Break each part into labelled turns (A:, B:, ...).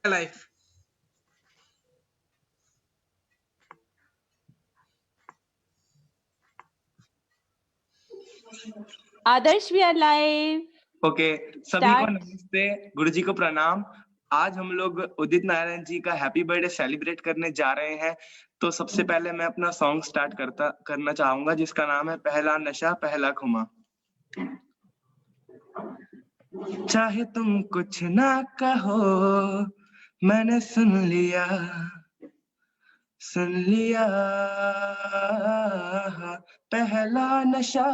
A: Life.
B: Adarsh we are live.
C: Okay, सभी को नमस्ते, गुरुजी को प्रणाम। आज हम लोग उदित नारायण जी का हैप्पी बर्थडे सेलिब्रेट करने जा रहे हैं। तो सबसे पहले मैं अपना सॉन्ग स्टार्ट करना चाहूंगा, जिसका नाम है पहला नशा पहला खुमा। चाहे तुम कुछ ना कहो, मैंने सुन लिया पहला नशा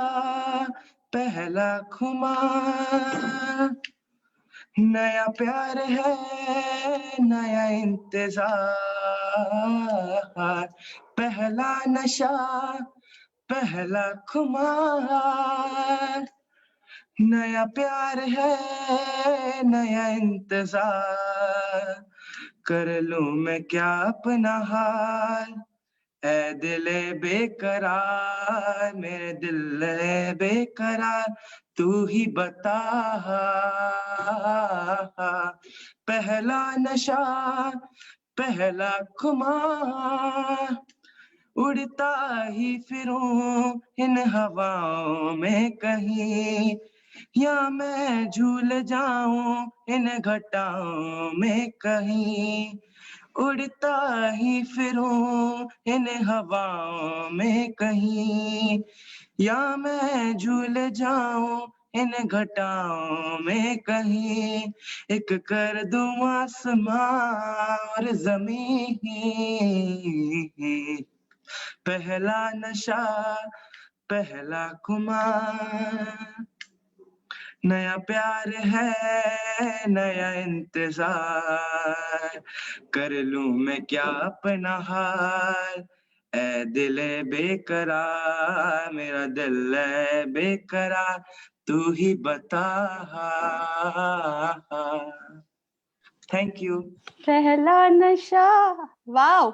C: पहला खुमा। नया प्यार है नया इंतजार, पहला नशा पहला खुमार। नया प्यार है नया इंतजार, कर लूं मैं क्या अपना हाल। ऐ दिले बेकरार, मेरे दिल बेकरार, तू ही बता। पहला नशा पहला खुमार, उड़ता ही फिरूं इन हवाओं में कहीं, या मैं झूल जाऊं इन घटाओं में कहीं। उड़ता ही फिरूं इन हवाओं में कहीं, या मैं झूल जाऊं इन घटाओं में कहीं। एक कर दूं आसमां और जमीन, पहला नशा पहला खुमार। नया प्यार है नया इंतजार, कर लूं मैं क्या अपना हाल। ऐ दिल बेकरार, मेरा दिल है बेकरार, तू ही बता। Thank you.
B: पहला नशा, वाओ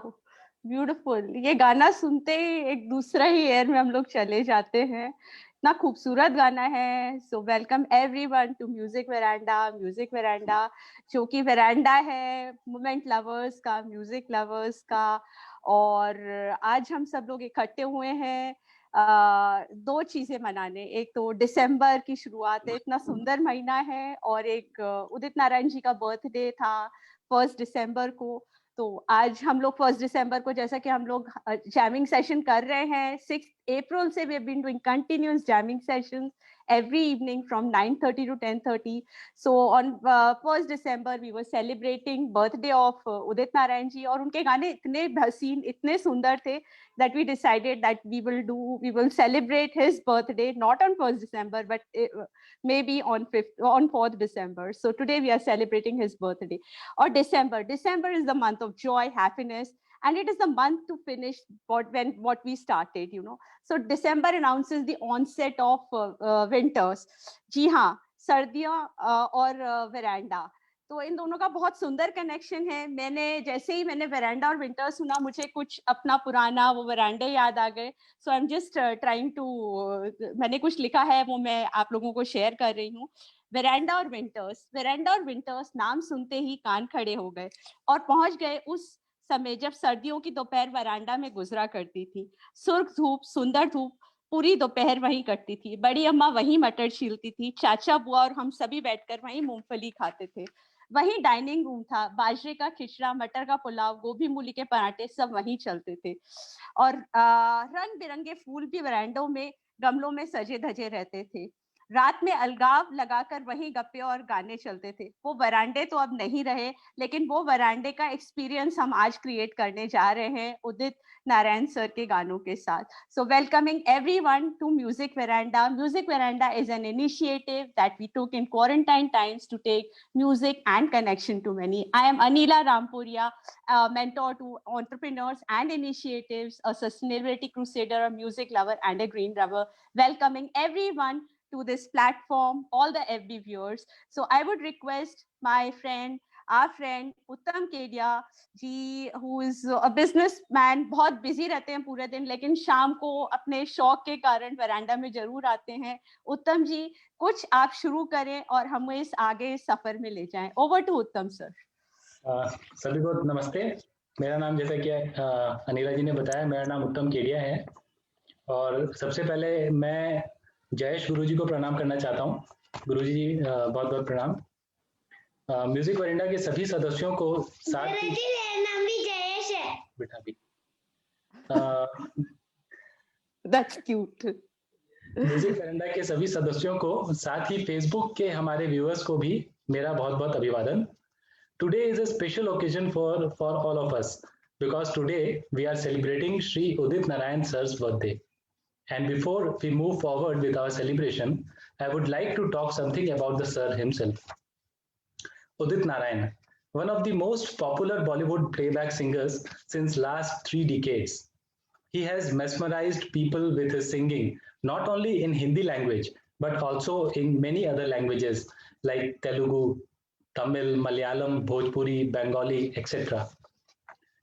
B: ब्यूटीफुल। ये गाना सुनते ही एक दूसरा ही एयर में हम लोग चले जाते हैं। इतना खूबसूरत गाना है। So welcome everyone to Music Veranda, जो कि वेरांडा है मोमेंट लवर्स का, म्यूजिक लवर्स का। और आज हम सब लोग इकट्ठे हुए हैं दो चीजें मनाने। एक तो दिसंबर की शुरुआत है, इतना सुंदर महीना है, और एक उदित नारायण जी का बर्थडे था 1 दिसंबर को। तो आज हम लोग 1 दिसंबर को, जैसा कि हम लोग जैमिंग सेशन कर रहे हैं, 6 अप्रैल से we have been doing continuous jamming sessions every evening from 9:30 to 10:30. So on 1st December we were celebrating birthday of Udit Narayan ji, और उनके गाने इतने हसीन, इतने सुंदर थे that we decided that we will celebrate his birthday not on 1st December but maybe on 4th December. So today we are celebrating his birthday. Or December is the month of joy, happiness, and it is the month to finish what we started, you know. So December announces the onset of winters. जी हाँ, सर्दियाँ और veranda, तो इन दोनों का बहुत सुंदर connection है। जैसे ही मैंने वेरांडा और विंटर सुना, मुझे कुछ अपना पुराना वो वेरांडे याद आ गए। So I am just trying to, मैंने कुछ लिखा है वो मैं आप लोगों को शेयर कर रही हूँ। वेरांडा और विंटर्स नाम सुनते ही कान खड़े हो गए और पहुंच गए उस समय जब सर्दियों की दोपहर वरांडा में गुजरा करती थी। सुर्ख धूप, सुंदर धूप, पूरी दोपहर वहीं कटती थी। बड़ी अम्मा वहीं मटर छीलती थी, चाचा बुआ और हम सभी बैठकर वहीं मूंगफली खाते थे। वहीं डाइनिंग रूम था, बाजरे का खिचड़ा, मटर का पुलाव, गोभी मूली के पराठे सब वहीं चलते थे। और रंग बिरंगे फूल भी वरांडों में गमलों में सजे धजे रहते थे। रात में अलगाव लगाकर वहीं गप्पे और गाने चलते थे। वो वरांडे तो अब नहीं रहे, लेकिन वो वरांडे का एक्सपीरियंस हम आज क्रिएट करने जा रहे हैं उदित नारायण सर के गानों के साथ। So welcoming everyone to Music Veranda. Music Veranda is an initiative that we took in quarantine times to take music and connection to many. I am Anila Rampuria, a mentor to entrepreneurs and initiatives, a sustainability crusader, a music lover, and a green lover. Welcoming everyone to this platform, all the FB viewers. So I would request my friend, our friend उत्तम केडिया जी, who is a businessman, बहुत busy रहते हैं पूरे दिन, लेकिन शाम को अपने शौक के कारण वरांडा में जरूर आते हैं। उत्तम जी, कुछ आप शुरू करें और हमें इस आगे सफर में ले जाएं। ओवर टू उत्तम सर।
A: सभी को नमस्ते। मेरा नाम, जैसा कि अनिला जी ने बताया, मेरा नाम उत्तम केडिया है। और सबसे पहले मैं जयेश गुरुजी को प्रणाम करना चाहता हूँ। गुरुजी बहुत बहुत प्रणाम। म्यूजिक वरिंडा के सभी सदस्यों को साथ ही
D: मेरा नाम भी जयेश है।
A: बेटा भी
B: That's cute.
A: म्यूजिक वरिंडा के सभी सदस्यों को, साथ ही फेसबुक के हमारे व्यूअर्स को भी मेरा बहुत बहुत अभिवादन। Today is a special occasion for all of us because today we are celebrating Shri Udit Narayan Sir's birthday. And before we move forward with our celebration, I would like to talk something about the Sir himself. Udit Narayan, one of the most popular Bollywood playback singers since last 3 decades. He has mesmerized people with his singing, not only in Hindi language, but also in many other languages like Telugu, Tamil, Malayalam, Bhojpuri, Bengali, etc.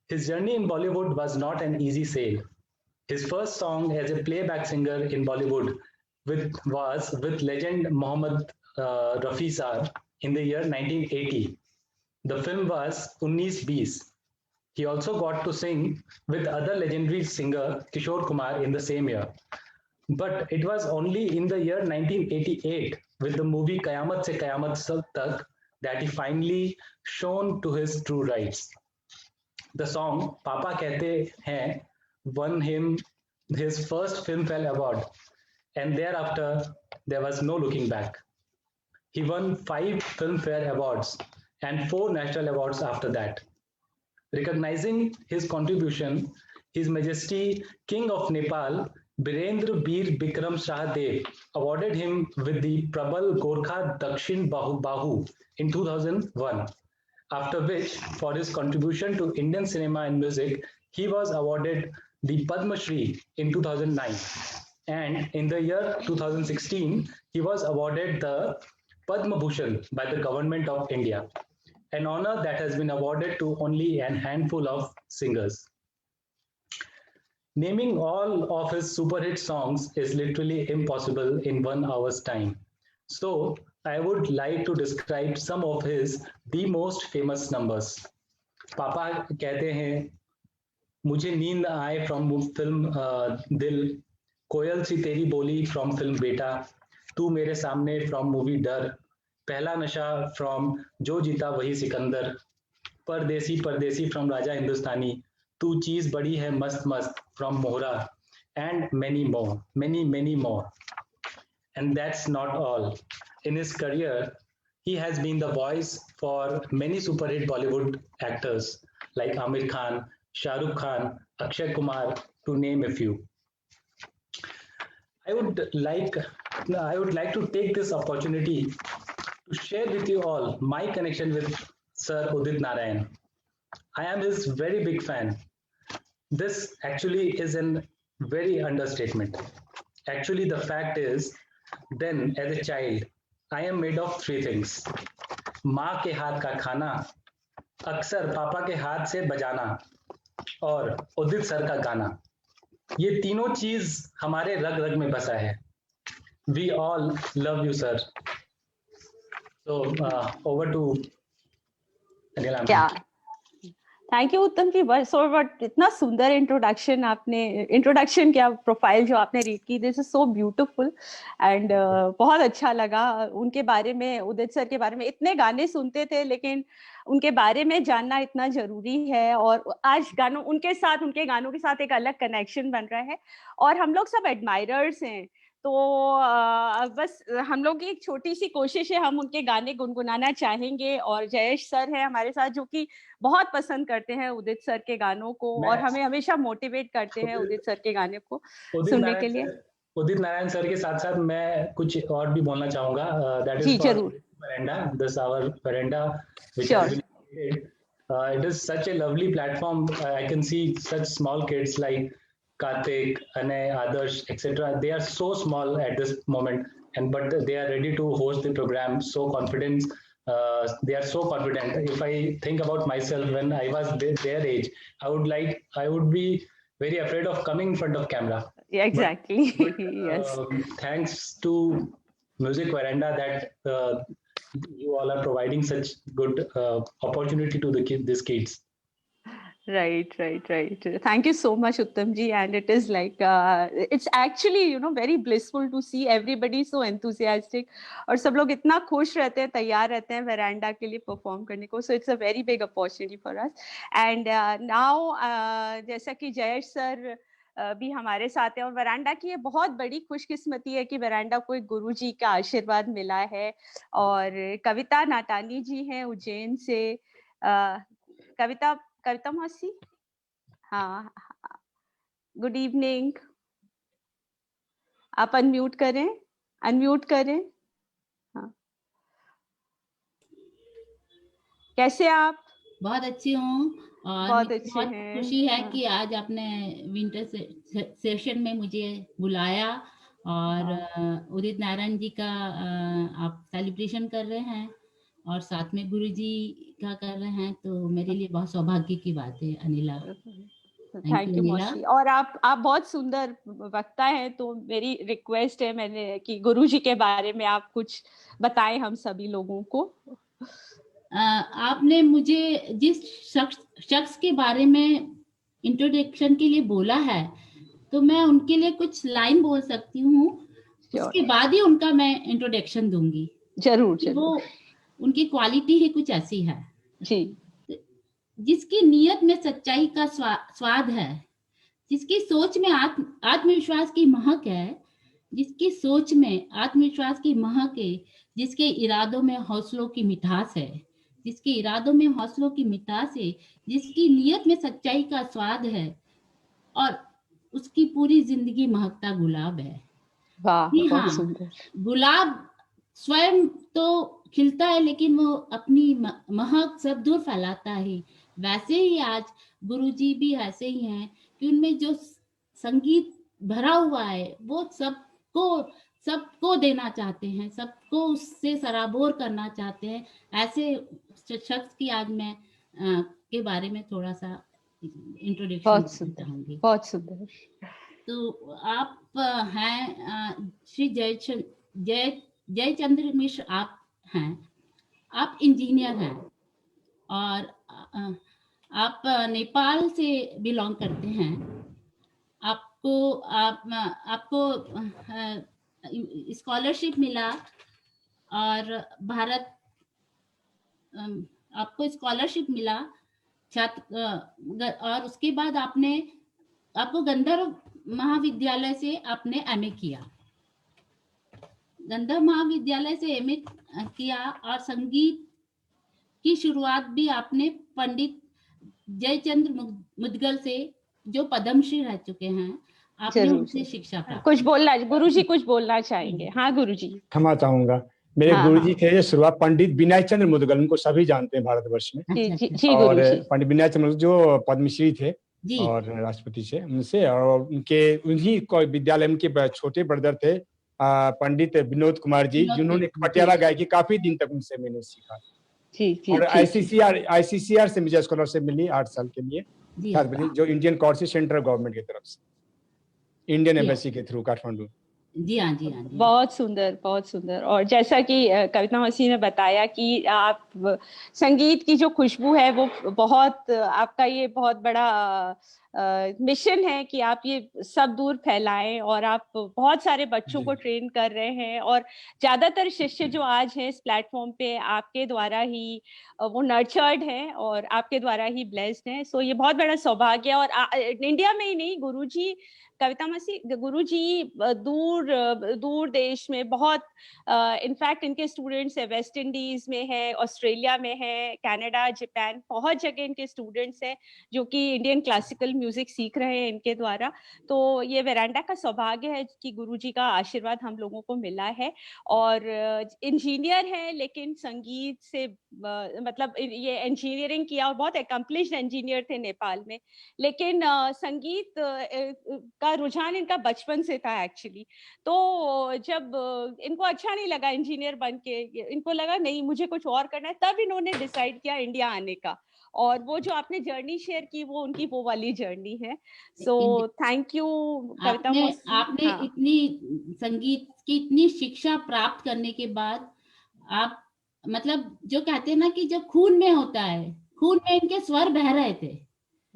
A: His journey in Bollywood was not an easy sail. His first song as a playback singer in Bollywood was with legend Mohammad Rafi Sir in the year 1980. The film was 1920. He also got to sing with other legendary singer Kishore Kumar in the same year. But it was only in the year 1988 with the movie Qayamat Se Qayamat Tak that he finally shone to his true rights. The song Papa Kehte Hain won him his first Filmfare Award, and thereafter there was no looking back. He won 5 Filmfare Awards and 4 national awards after that. Recognizing his contribution, His Majesty King of Nepal, Birendra Bir Bikram Shah Dev, awarded him with the Prabal Gorkha Dakshin Bahu in 2001, after which, for his contribution to Indian cinema and music, he was awarded the Padma Shri in 2009. And in the year 2016, he was awarded the Padma Bhushan by the Government of India, an honor that has been awarded to only a handful of singers. Naming all of his super hit songs is literally impossible in 1 hour's time. So, I would like to describe some of his the most famous numbers. पापा कहते हैं, मुझे नींद आए from film दिल, कोयल सी तेरी बोली from film बेटा, तू मेरे सामने from movie डर, पहला नशा from जो जीता वही सिकंदर, परदेसी परदेसी from राजा हिंदुस्तानी, तू चीज बड़ी है मस्त मस्त from Mohra, and many more. And that's not all. In his career, he has been the voice for many super hit Bollywood actors like Amir Khan, Shah Rukh Khan, Akshay Kumar, to name a few. I would like to take this opportunity to share with you all my connection with Sir Udit Narayan. I am his very big fan. This actually is a very understatement. Actually, the fact is, then as a child, I am made of 3 things. माँ के हाथ का खाना, अक्सर पापा के हाथ से बजाना और उदित सर का गाना. ये तीनों चीज हमारे रग रग में बसा है. We all love you, sir. So over to Anila.
B: क्या थैंक यू उत्तम जी. सो बट इतना सुंदर इंट्रोडक्शन क्या प्रोफाइल जो आपने रीड की, this is so beautiful and बहुत अच्छा लगा उनके बारे में. उदित सर के बारे में इतने गाने सुनते थे, लेकिन उनके बारे में जानना इतना जरूरी है. और आज उनके गानों के साथ एक अलग कनेक्शन बन रहा है और हम लोग सब एडमायरर्स हैं. तो बस हम लोग की एक छोटी सी कोशिश है, हम उनके गाने गुनगुनाना चाहेंगे. और जयेश सर है हमारे साथ जो कि बहुत पसंद करते हैं उदित सर के गानों को और हमें हमेशा मोटिवेट करते हैं उदित सर के गाने को सुनने के लिए.
A: उदित नारायण सर के साथ साथ मैं कुछ और भी बोलना चाहूंगा.
B: जी जरूर.
A: This our veranda, which
B: sure.
A: has been it is such a lovely platform. I can see such small kids like Karthik, Anay, Adarsh, etc. They are so small at this moment, but they are ready to host the program. So confident. They are so confident. If I think about myself when I was their age, I would be very afraid of coming in front of camera.
B: Yeah, exactly.
A: But,
B: yes.
A: Thanks to Music Veranda that you all are providing such good opportunity to these kids.
B: Right. Thank you so much, Uttam ji. And it is like, it's actually, very blissful to see everybody so enthusiastic. और सब लोग इतना खुश रहते हैं, तैयार रहते हैं वेरांडा के लिए परफॉर्म करने को. So it's a very big opportunity for us. And now, जैसा कि जयेश सर भी हमारे साथ हैं, और वेरांडा की ये बहुत बड़ी खुशकिस्मती है कि वेरांडा को एक गुरु जी का आशीर्वाद मिला है. और कविता नाटानी जी हैं उज्जैन से. कविता मौसी, हाँ, गुड इवनिंग. आप अनम्यूट करें. हाँ, कैसे आप?
E: बहुत अच्छी हूँ और
B: बहुत
E: मुझे
B: अच्छे
E: बहुत
B: हैं.
E: खुशी है
B: हाँ.
E: कि आज आपने विंटर सेशन में मुझे बुलाया और उदित नारायण जी का आप सेलिब्रेशन कर रहे हैं और साथ में गुरु जी का कर रहे हैं, तो मेरे लिए बहुत सौभाग्य की बात है अनिला.
B: थैंक यू मौसी. और आप बहुत सुंदर वक्ता हैं, तो मेरी रिक्वेस्ट है मैंने कि गुरु जी के बारे में आप कुछ बताएं हम सभी लोगों को.
E: आपने मुझे जिस शख्स के बारे में इंट्रोडक्शन के लिए बोला है, तो मैं उनके लिए कुछ लाइन बोल सकती हूँ. उसके बाद ही उनका मैं इंट्रोडक्शन दूंगी.
B: जरूर.
E: वो उनकी क्वालिटी ही कुछ ऐसी है
B: जी.
E: जिसकी नीयत में सच्चाई का स्वाद है, जिसकी सोच में आत्मविश्वास की महक है, जिसकी सोच में आत्मविश्वास की महक है, जिसके इरादों में हौसलों की मिठास है, जिसकी नीयत में सच्चाई का स्वाद है और उसकी पूरी जिंदगी महकता गुलाब है.
B: वाह,
E: बहुत सुंदर. गुलाब स्वयं तो खिलता है, लेकिन वो अपनी महक सब दूर फैलाता है. वैसे ही आज गुरुजी भी ऐसे ही हैं कि उनमें जो संगीत भरा हुआ है वो सबको देना चाहते हैं, सबको उससे सराबोर करना चाहते हैं. ऐसे शख्स की आज मैं के बारे में थोड़ा सा इंट्रोडक्शन चाहूंगी.
B: बहुत सुंदर.
E: तो आप हैं श्री जयचंद्र मिश्र. आप हैं, आप इंजीनियर हैं और आप नेपाल से बिलोंग करते हैं. आपको स्कॉलरशिप मिला और आपको स्कॉलरशिप मिला और उसके बाद आपको गंधर्व महाविद्यालय से आपने एमए किया. गंधर्व महाविद्यालय से एमए किया और संगीत की शुरुआत भी आपने पंडित जयचंद्र मुदगल से, जो पद्मश्री रह चुके हैं, आपने उनसे शिक्षा प्राप्त.
B: कुछ बोलना गुरुजी, कुछ बोलना चाहेंगे? हाँ गुरुजी.
F: क्षमा चाहूंगा, मेरे गुरुजी थे शुरुआत पंडित विनय चंद्र मुदगल, उनको सभी जानते हैं भारतवर्ष में. और पंडित विनय चंद्र जो पद्मश्री थे और राष्ट्रपति से, उनसे, और उन्हीं को विद्यालय में के छोटे ब्रदर थे पंडित विनोद कुमार जी, जिन्होंने पटियाला गायकी काफी दिन तक उनसे मैंने सीखा. और आईसीसीआर से मुझे स्कॉलरशिप मिली 8 साल के लिए, जो इंडियन कोर्स सेंट्रल गवर्नमेंट की तरफ से, इंडियन एम्बेसी के थ्रू काठमांडू.
E: जी हाँ.
B: बहुत सुंदर. और जैसा कि कविता मौसी ने बताया कि आप संगीत की जो खुशबू है वो बहुत, आपका ये बहुत बड़ा मिशन है कि आप ये सब दूर फैलाएं, और आप बहुत सारे बच्चों को ट्रेन कर रहे हैं. और ज्यादातर शिष्य जो आज हैं इस प्लेटफॉर्म पे आपके द्वारा ही वो नर्चर्ड हैं और आपके द्वारा ही ब्लेस्ड हैं. सो ये बहुत बड़ा सौभाग्य है. और इंडिया में ही नहीं, गुरुजी कविता मसी गुरुजी दूर देश में बहुत, इनफैक्ट इनके स्टूडेंट्स है वेस्ट इंडीज में है, ऑस्ट्रेलिया में है, कनाडा, जापान, बहुत जगह इनके स्टूडेंट्स हैं जो कि इंडियन क्लासिकल म्यूजिक सीख रहे हैं इनके द्वारा. तो ये वेरांडा का सौभाग्य है कि गुरुजी का आशीर्वाद हम लोगों को मिला है. और इंजीनियर है, लेकिन संगीत से मतलब ये इंजीनियरिंग किया और बहुत अकम्प्लिश्ड इंजीनियर थे नेपाल में, लेकिन संगीत का रुझान इनका बचपन से था एक्चुअली. तो जब इनको अच्छा नहीं लगा इंजीनियर बन के, इनको लगा नहीं मुझे कुछ और करना है, तब इन्होंने डिसाइड किया इंडिया आने का. और वो जो आपने जर्नी शेयर की वो उनकी वो वाली जर्नी है. सो थैंक यू कविता.
E: आपने इतनी संगीत की इतनी शिक्षा प्राप्त करने के बाद आप मतलब जो कहते हैं ना कि जो खून में होता है, खून में इनके स्वर बह रहे थे।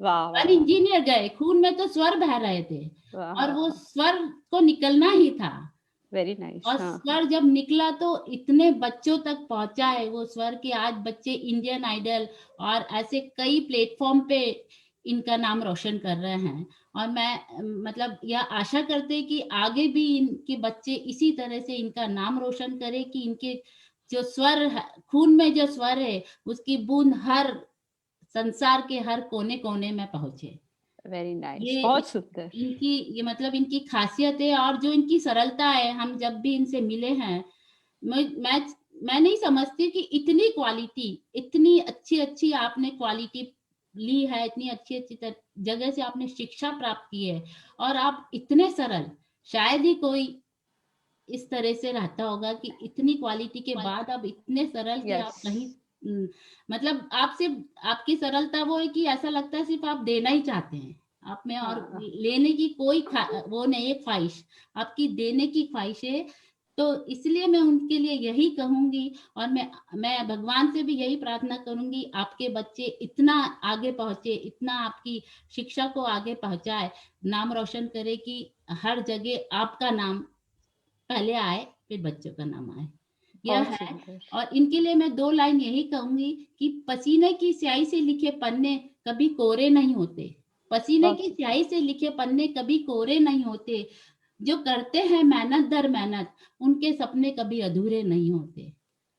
B: वाह,
E: इंजीनियर गए, खून में तो स्वर बह रहे थे और वो स्वर को निकलना ही था।
B: Very nice.
E: और स्वर जब निकला तो इतने बच्चों तक पहुंचा है वो स्वर कि आज बच्चे इंडियन आइडल और ऐसे कई प्लेटफॉर्म पे इनका नाम रोशन कर रहे हैं। और मैं मतलब यह आशा करते कि आगे भी इनके बच्चे इसी तरह से इनका नाम रोशन करें कि इनके जो स्वर खून में जो स्वर है उसकी बूंद हर संसार के हर कोने कोने में पहुंचे।
B: वेरी नाइस, बहुत सुंदर।
E: इनकी ये मतलब इनकी खासियत है और जो इनकी सरलता है, हम जब भी इनसे मिले हैं, मैं नहीं समझती कि इतनी क्वालिटी, इतनी अच्छी आपने क्वालिटी ली है, इतनी अच्छी जगह से आपने शिक्षा प्राप्त की है और आप इतने सरल, शायद ही कोई इस तरह से रहता होगा कि इतनी क्वालिटी के बाद आप इतने सरल कि आप कहीं मतलब आप सिर्फ आपकी सरलता वो है कि ऐसा लगता है सिर्फ आप देना ही चाहते हैं आप में और लेने की कोई वो नहीं है ख्वाहिश, आपकी देने की ख्वाहिश है। तो इसलिए मैं उनके लिए यही कहूंगी और मैं भगवान से भी यही प्रार्थना करूंगी आपके बच्चे इतना आगे पहुंचे, इतना आपकी शिक्षा को आगे पहुंचाए, नाम रोशन करे कि हर जगह आपका नाम पहले आए फिर बच्चों का नाम आए, यह है। और इनके लिए मैं 2 लाइन यही कहूंगी कि पसीने की स्याही से लिखे पन्ने कभी कोरे नहीं होते, पसीने की स्याही से लिखे पन्ने कभी कोरे नहीं होते, जो करते हैं मेहनत दर मेहनत उनके सपने कभी अधूरे नहीं होते,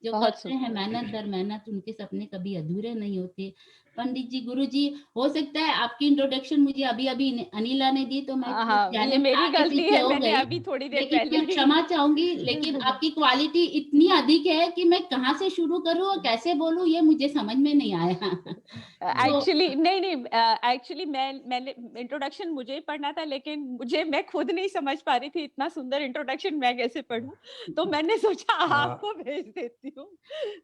E: जो करते हैं मेहनत दर मेहनत उनके सपने कभी अधूरे नहीं होते। पंडित जी, गुरु जी, हो सकता है आपकी इंट्रोडक्शन मुझे अभी अनिला ने दी तो मैं
B: ये मेरी गलती है, मैंने अभी थोड़ी देर पहले
E: मैं क्षमा चाहूंगी, लेकिन आपकी क्वालिटी इतनी अधिक है कि मैं कहाँ से शुरू करूँ और कैसे बोलूँ ये मुझे समझ में नहीं आया।
B: एक्चुअली नहीं एक्चुअली मैंने इंट्रोडक्शन मुझे ही पढ़ना था, लेकिन मैं खुद नहीं समझ पा रही थी इतना सुंदर इंट्रोडक्शन मैं कैसे पढूं, तो मैंने सोचा आपको भेज देती हूँ,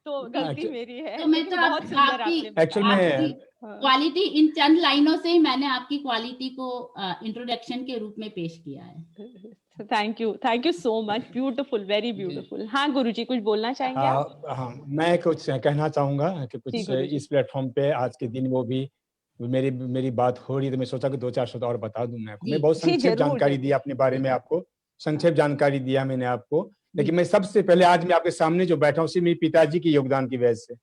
B: तो गलती मेरी है।
E: तो मैं तो
B: बहुत सुंदर
E: आपकी क्वालिटी इन चंद लाइनों से ही मैंने आपकी क्वालिटी को इंट्रोडक्शन के रूप में पेश किया है।
B: Thank you so much, beautiful, very beautiful. हाँ गुरुजी, कुछ बोलना चाहेंगे आप?
F: हाँ, मैं कुछ कहना चाहूंगा कि कुछ इस प्लेटफॉर्म पे आज के दिन वो भी मेरी बात हो रही है तो मैं सोचा कि 2-4 शब्द और बता दूं। मैं बहुत संक्षेप जानकारी दी अपने बारे में, आपको संक्षेप जानकारी दिया मैंने आपको, लेकिन मैं सबसे पहले आज मैं आपके सामने जो बैठा हूँ उसी मेरे पिताजी के योगदान की वजह से,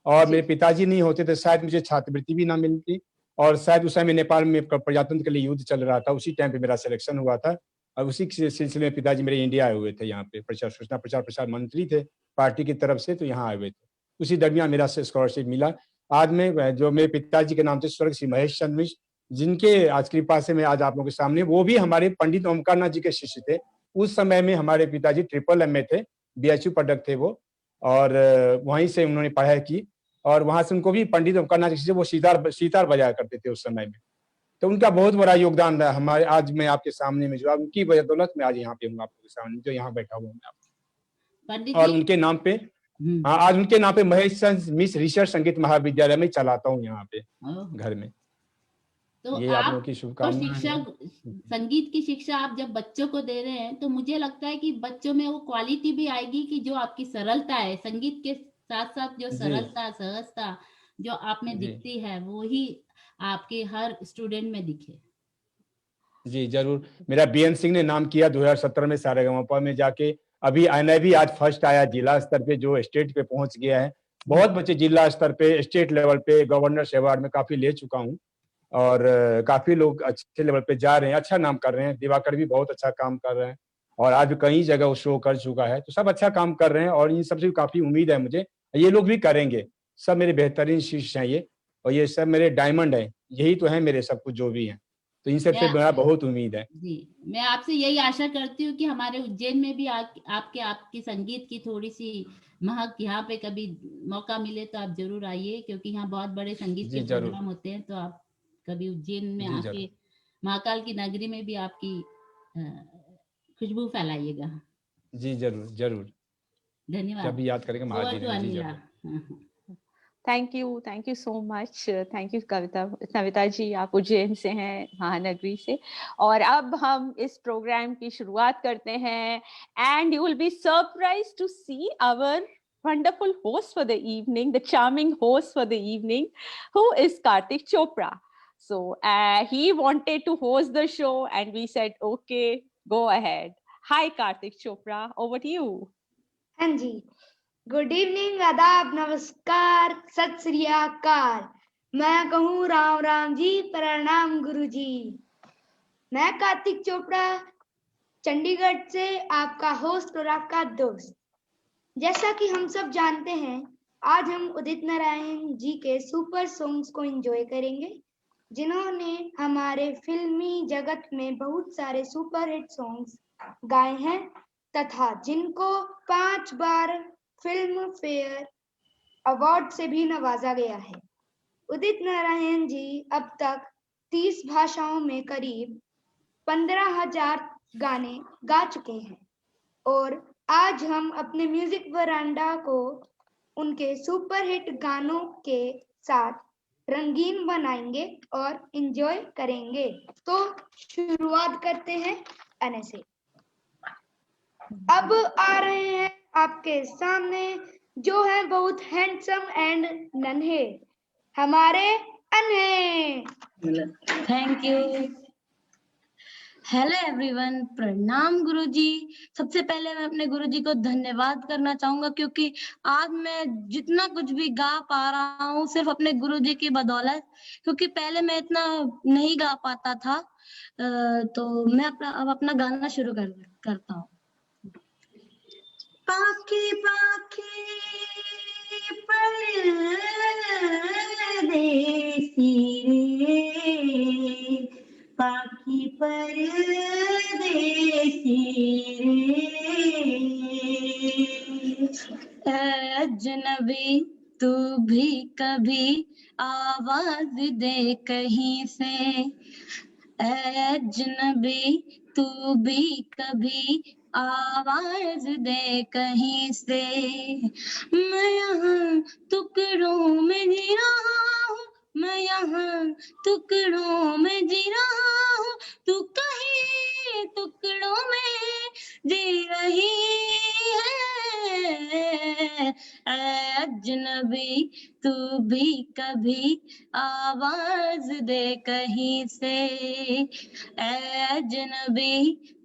F: और मेरे पिताजी नहीं होते तो शायद मुझे छात्रवृत्ति भी ना मिलती, और शायद उस समय नेपाल में प्रजातंत्र के लिए युद्ध चल रहा था, उसी टाइम पे मेरा सिलेक्शन हुआ था और उसी सिलसिले में पिताजी मेरे इंडिया आए हुए थे, यहाँ पे सूचना प्रचार मंत्री थे पार्टी की तरफ से, तो यहाँ आए हुए थे, उसी दरमियान मेरा स्कॉलरशिप मिला। आज में जो मेरे पिताजी के नाम थे स्वर्ग श्री महेश चंद्र मिश्र, जिनके आज कृपा से मैं आज आप लोगों के सामने, वो भी हमारे पंडित ओमकार नाथ जी के शिष्य थे। उस समय में हमारे पिताजी ट्रिपल MA थे, BHU पदक थे वो, और वहीं से उन्होंने पढ़ाई की और वहां से उनको भी पंडित ओमकार नाथ जी वो सितार बजाया करते थे उस समय में, तो उनका बहुत बड़ा योगदान रहा हमारे। आज मैं आपके सामने में जो उनकी बदौलत में आज यहाँ पे हूँ आपके सामने, जो यहाँ बैठा हुआ हूँ, और उनके नाम पे आज उनके नाम पे महेश चंद्र मिश्र रिसर्च संगीत महाविद्यालय में चलाता हूँ यहाँ पे घर में।
E: तो
F: ये आप लोगों की शुभकामनाएं।
E: शिक्षा, संगीत की शिक्षा आप जब बच्चों को दे रहे हैं तो मुझे लगता है कि बच्चों में वो क्वालिटी भी आएगी कि जो आपकी सरलता है, संगीत के साथ साथ जो सरलता सहजता जो आप में दिखती है वो ही आपके हर स्टूडेंट में दिखे।
F: जी जरूर। मेरा BN सिंह ने नाम किया 2017 में सारेगामा में जाके, अभी भी आज फर्स्ट आया जिला स्तर पे, जो स्टेट पे पहुंच गया है। बहुत बच्चे जिला स्तर पे, स्टेट लेवल पे, गवर्नर अवार्ड में काफी ले चुका हूँ और काफी लोग अच्छे लेवल पे जा रहे हैं, अच्छा नाम कर रहे हैं। दिवाकर भी बहुत अच्छा काम कर रहे हैं और आज कई जगह वो शो कर चुका है, तो सब अच्छा काम कर रहे हैं और इन सबसे काफी उम्मीद है मुझे, ये लोग भी करेंगे। सब मेरे बेहतरीन शिष्य हैं ये, और ये सब मेरे डायमंड हैं, यही तो है मेरे सब कुछ जो भी हैं, तो इन सबसे मेरा बहुत उम्मीद है।
E: जी, मैं आपसे यही आशा करती हूँ कि हमारे उज्जैन में भी आपकी संगीत की थोड़ी सी महक, यहाँ पे कभी मौका मिले तो आप जरूर आइए, क्योंकि यहाँ बहुत बड़े संगीत के प्रोग्राम होते हैं, तो आप कभी उज्जैन में आके महाकाल की नगरी में भी आपकी खुशबू फैलाइएगा।
F: जी जरूर जरूर,
E: धन्यवाद।
F: जब याद करेंगे Mahadev.
B: Thank you so much, thank you Kavita ji, आप उज्जैन से हैं, महानगरी से। और अब हम इस प्रोग्राम की शुरुआत करते हैं, and you will be surprised to see our wonderful host for the evening, the charming host for the evening, who is Kartik Chopra. So he wanted to host the show and we said, okay, go ahead. Hi, Kartik Chopra, over to you.
D: हाँ जी, good evening, आदाब, नमस्कार, सत श्री अकाल। मैं कहूँ राम राम जी, प्रणाम गुरु जी। मैं कार्तिक चोपड़ा चंडीगढ़ से आपका होस्ट और आपका दोस्त। जैसा कि हम सब जानते हैं, आज हम उदित नारायण जी के सुपर सॉन्ग्स को एंजॉय करेंगे, जिन्होंने हमारे फिल्मी जगत में बहुत सारे सुपर हिट सॉन्ग्स गाए हैं तथा जिनको 5 बार फिल्म फेयर अवार्ड से भी नवाजा गया है। उदित नारायण जी अब तक 30 भाषाओं में करीब 15,000 गाने गा चुके हैं और आज हम अपने म्यूजिक वरांडा को उनके सुपर हिट गानों के साथ रंगीन बनाएंगे और एंजॉय करेंगे। तो शुरुआत करते हैं अने से। अब आ रहे हैं आपके सामने जो है बहुत हैंडसम एंड नन्हे, हमारे अनहे।
G: Thank you. हेलो एवरीवन, प्रणाम गुरुजी। सबसे पहले मैं अपने गुरुजी को धन्यवाद करना चाहूंगा क्योंकि आज मैं जितना कुछ भी गा पा रहा हूँ सिर्फ अपने गुरुजी की बदौलत, क्योंकि पहले मैं इतना नहीं गा पाता था। तो मैं अब अपना गाना शुरू करता हूँ। पाखी पाखी परदेसी रे, पाखी परदेसी रे, अजनबी तू भी कभी आवाज दे कहीं से, अजनबी तू भी कभी आवाज दे कहीं से। मैं यहाँ टुकड़ों में जी रहा हूँ, मैं यहाँ टुकड़ों में जी रहा हूँ, तू कहीं टुकड़ों में जी रही है। अजनबी तू भी कभी आवाज दे कहीं से, अजनबी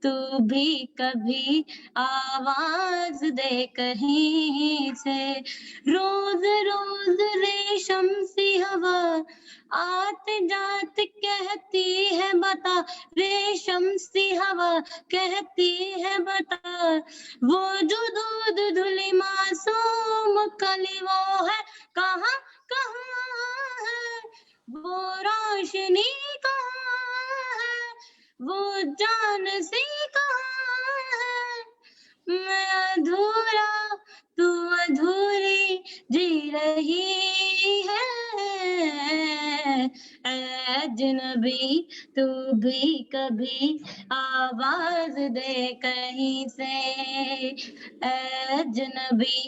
G: तू भी कभी आवाज दे कहीं से। रोज रोज रेशम सी हवा आते जात कहती है बता, रेशम सी हवा कहती है बता, वो जो दूध धुली मासूम कली वो है कहाँ कहाँ है, वो रोशनी कहाँ है, वो जान सी कहाँ है। मैं अधूरा तू अधूरी जी रही है, अजनबी तू भी कभी आवाज दे कहीं से, अजनबी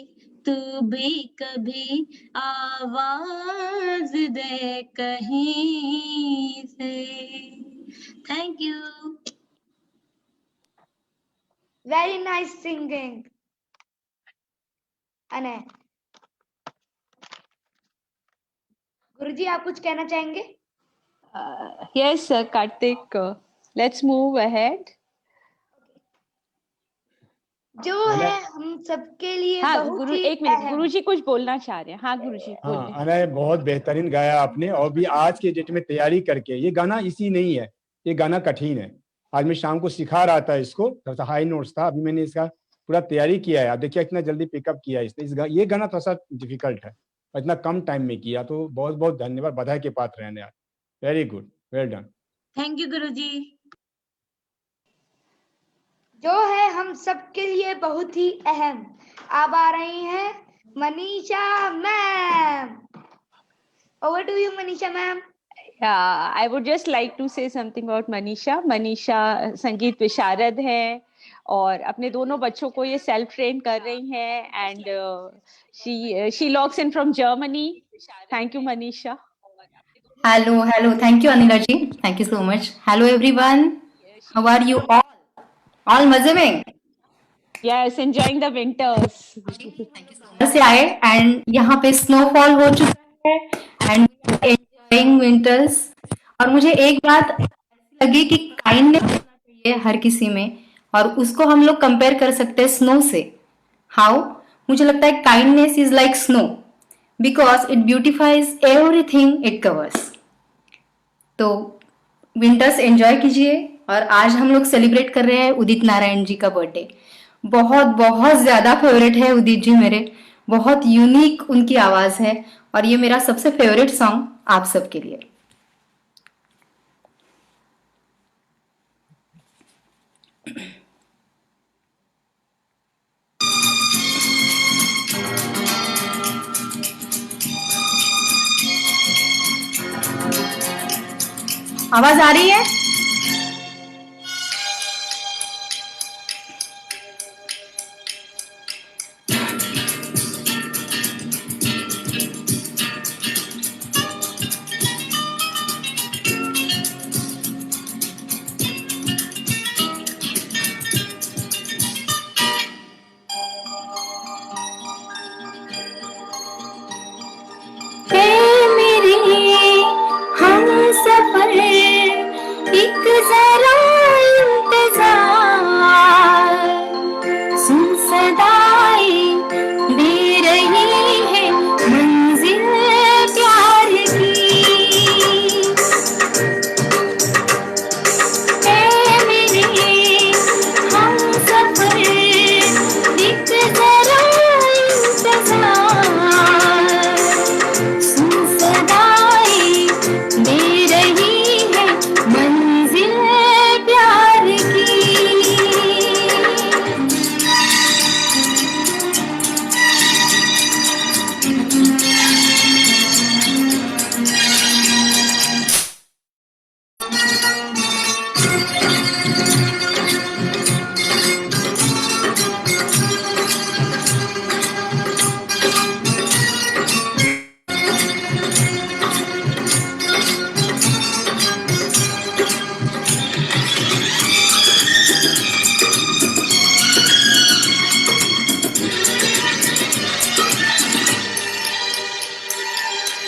G: तू भी कभी आवाज दे कहीं से। Thank you.
D: Very nice singing. अने गुरुजी आप कुछ कहना चाहेंगे?
B: Yes, Kartik, let's move ahead.
D: जो है हम सबके लिए
B: हाँ,
D: बहुत ही
B: एक मिनट, गुरुजी कुछ बोलना चाह रहे हैं। हाँ गुरुजी बोलिए।
F: अने बहुत बेहतरीन गाया आपने, और भी आज के डेट में तैयारी करके। ये गाना इसी नहीं है, ये गाना कठिन है। आज मैं शाम को सिखा रहा था इसको, थोड़ा सा हाई नोट्स था, अभी मैंने इसका पूरा तैयारी किया है। आप देखिए कितना जल्दी पिकअप किया इसने। ये गाना थोड़ा सा डिफिकल्ट है, इतना कम टाइम में किया, तो बहुत बहुत धन्यवाद, बधाई के पात्र रहने। Very good, well done.
G: Thank you गुरुजी।
D: जो है हम सबके लिए बहुत ही अहम, अब आ रही हैं Manisha ma'am. Over to you Manisha ma'am.
B: I would just like to say something about Manisha. Manisha संगीत विशारद है और अपने दोनों बच्चों को ये सेल्फ ट्रेन कर रही हैं, and she logs in from Germany. Thank you Manisha.
H: Hello, thank you Anila ji, thank you so much. Hello everyone, how are you all? All मजे में?
B: Yes, enjoying the winters.
H: से आए and यहाँ पे snowfall हो चुका है and enjoying winters. और मुझे एक बात लगी कि काइंडनेस होना चाहिए हर किसी में, और उसको हम लोग कंपेयर कर सकते हैं स्नो से। हाउ? मुझे लगता है kindness is like snow because it beautifies everything it covers. तो विंटर्स एंजॉय कीजिए। और आज हम लोग सेलिब्रेट कर रहे हैं उदित नारायण जी का बर्थडे। बहुत बहुत ज्यादा फेवरेट है उदित जी मेरे, बहुत यूनिक उनकी आवाज है, और ये मेरा सबसे फेवरेट सॉन्ग आप सबके लिए। आवाज आ रही है? एक जरा इंतजार सुन सदाई दे रही है मंजिल प्यार की। ऐ मेरे हम सफर एक जरा इंतजार सुन सदाई दे रही है मंजिल प्यार की।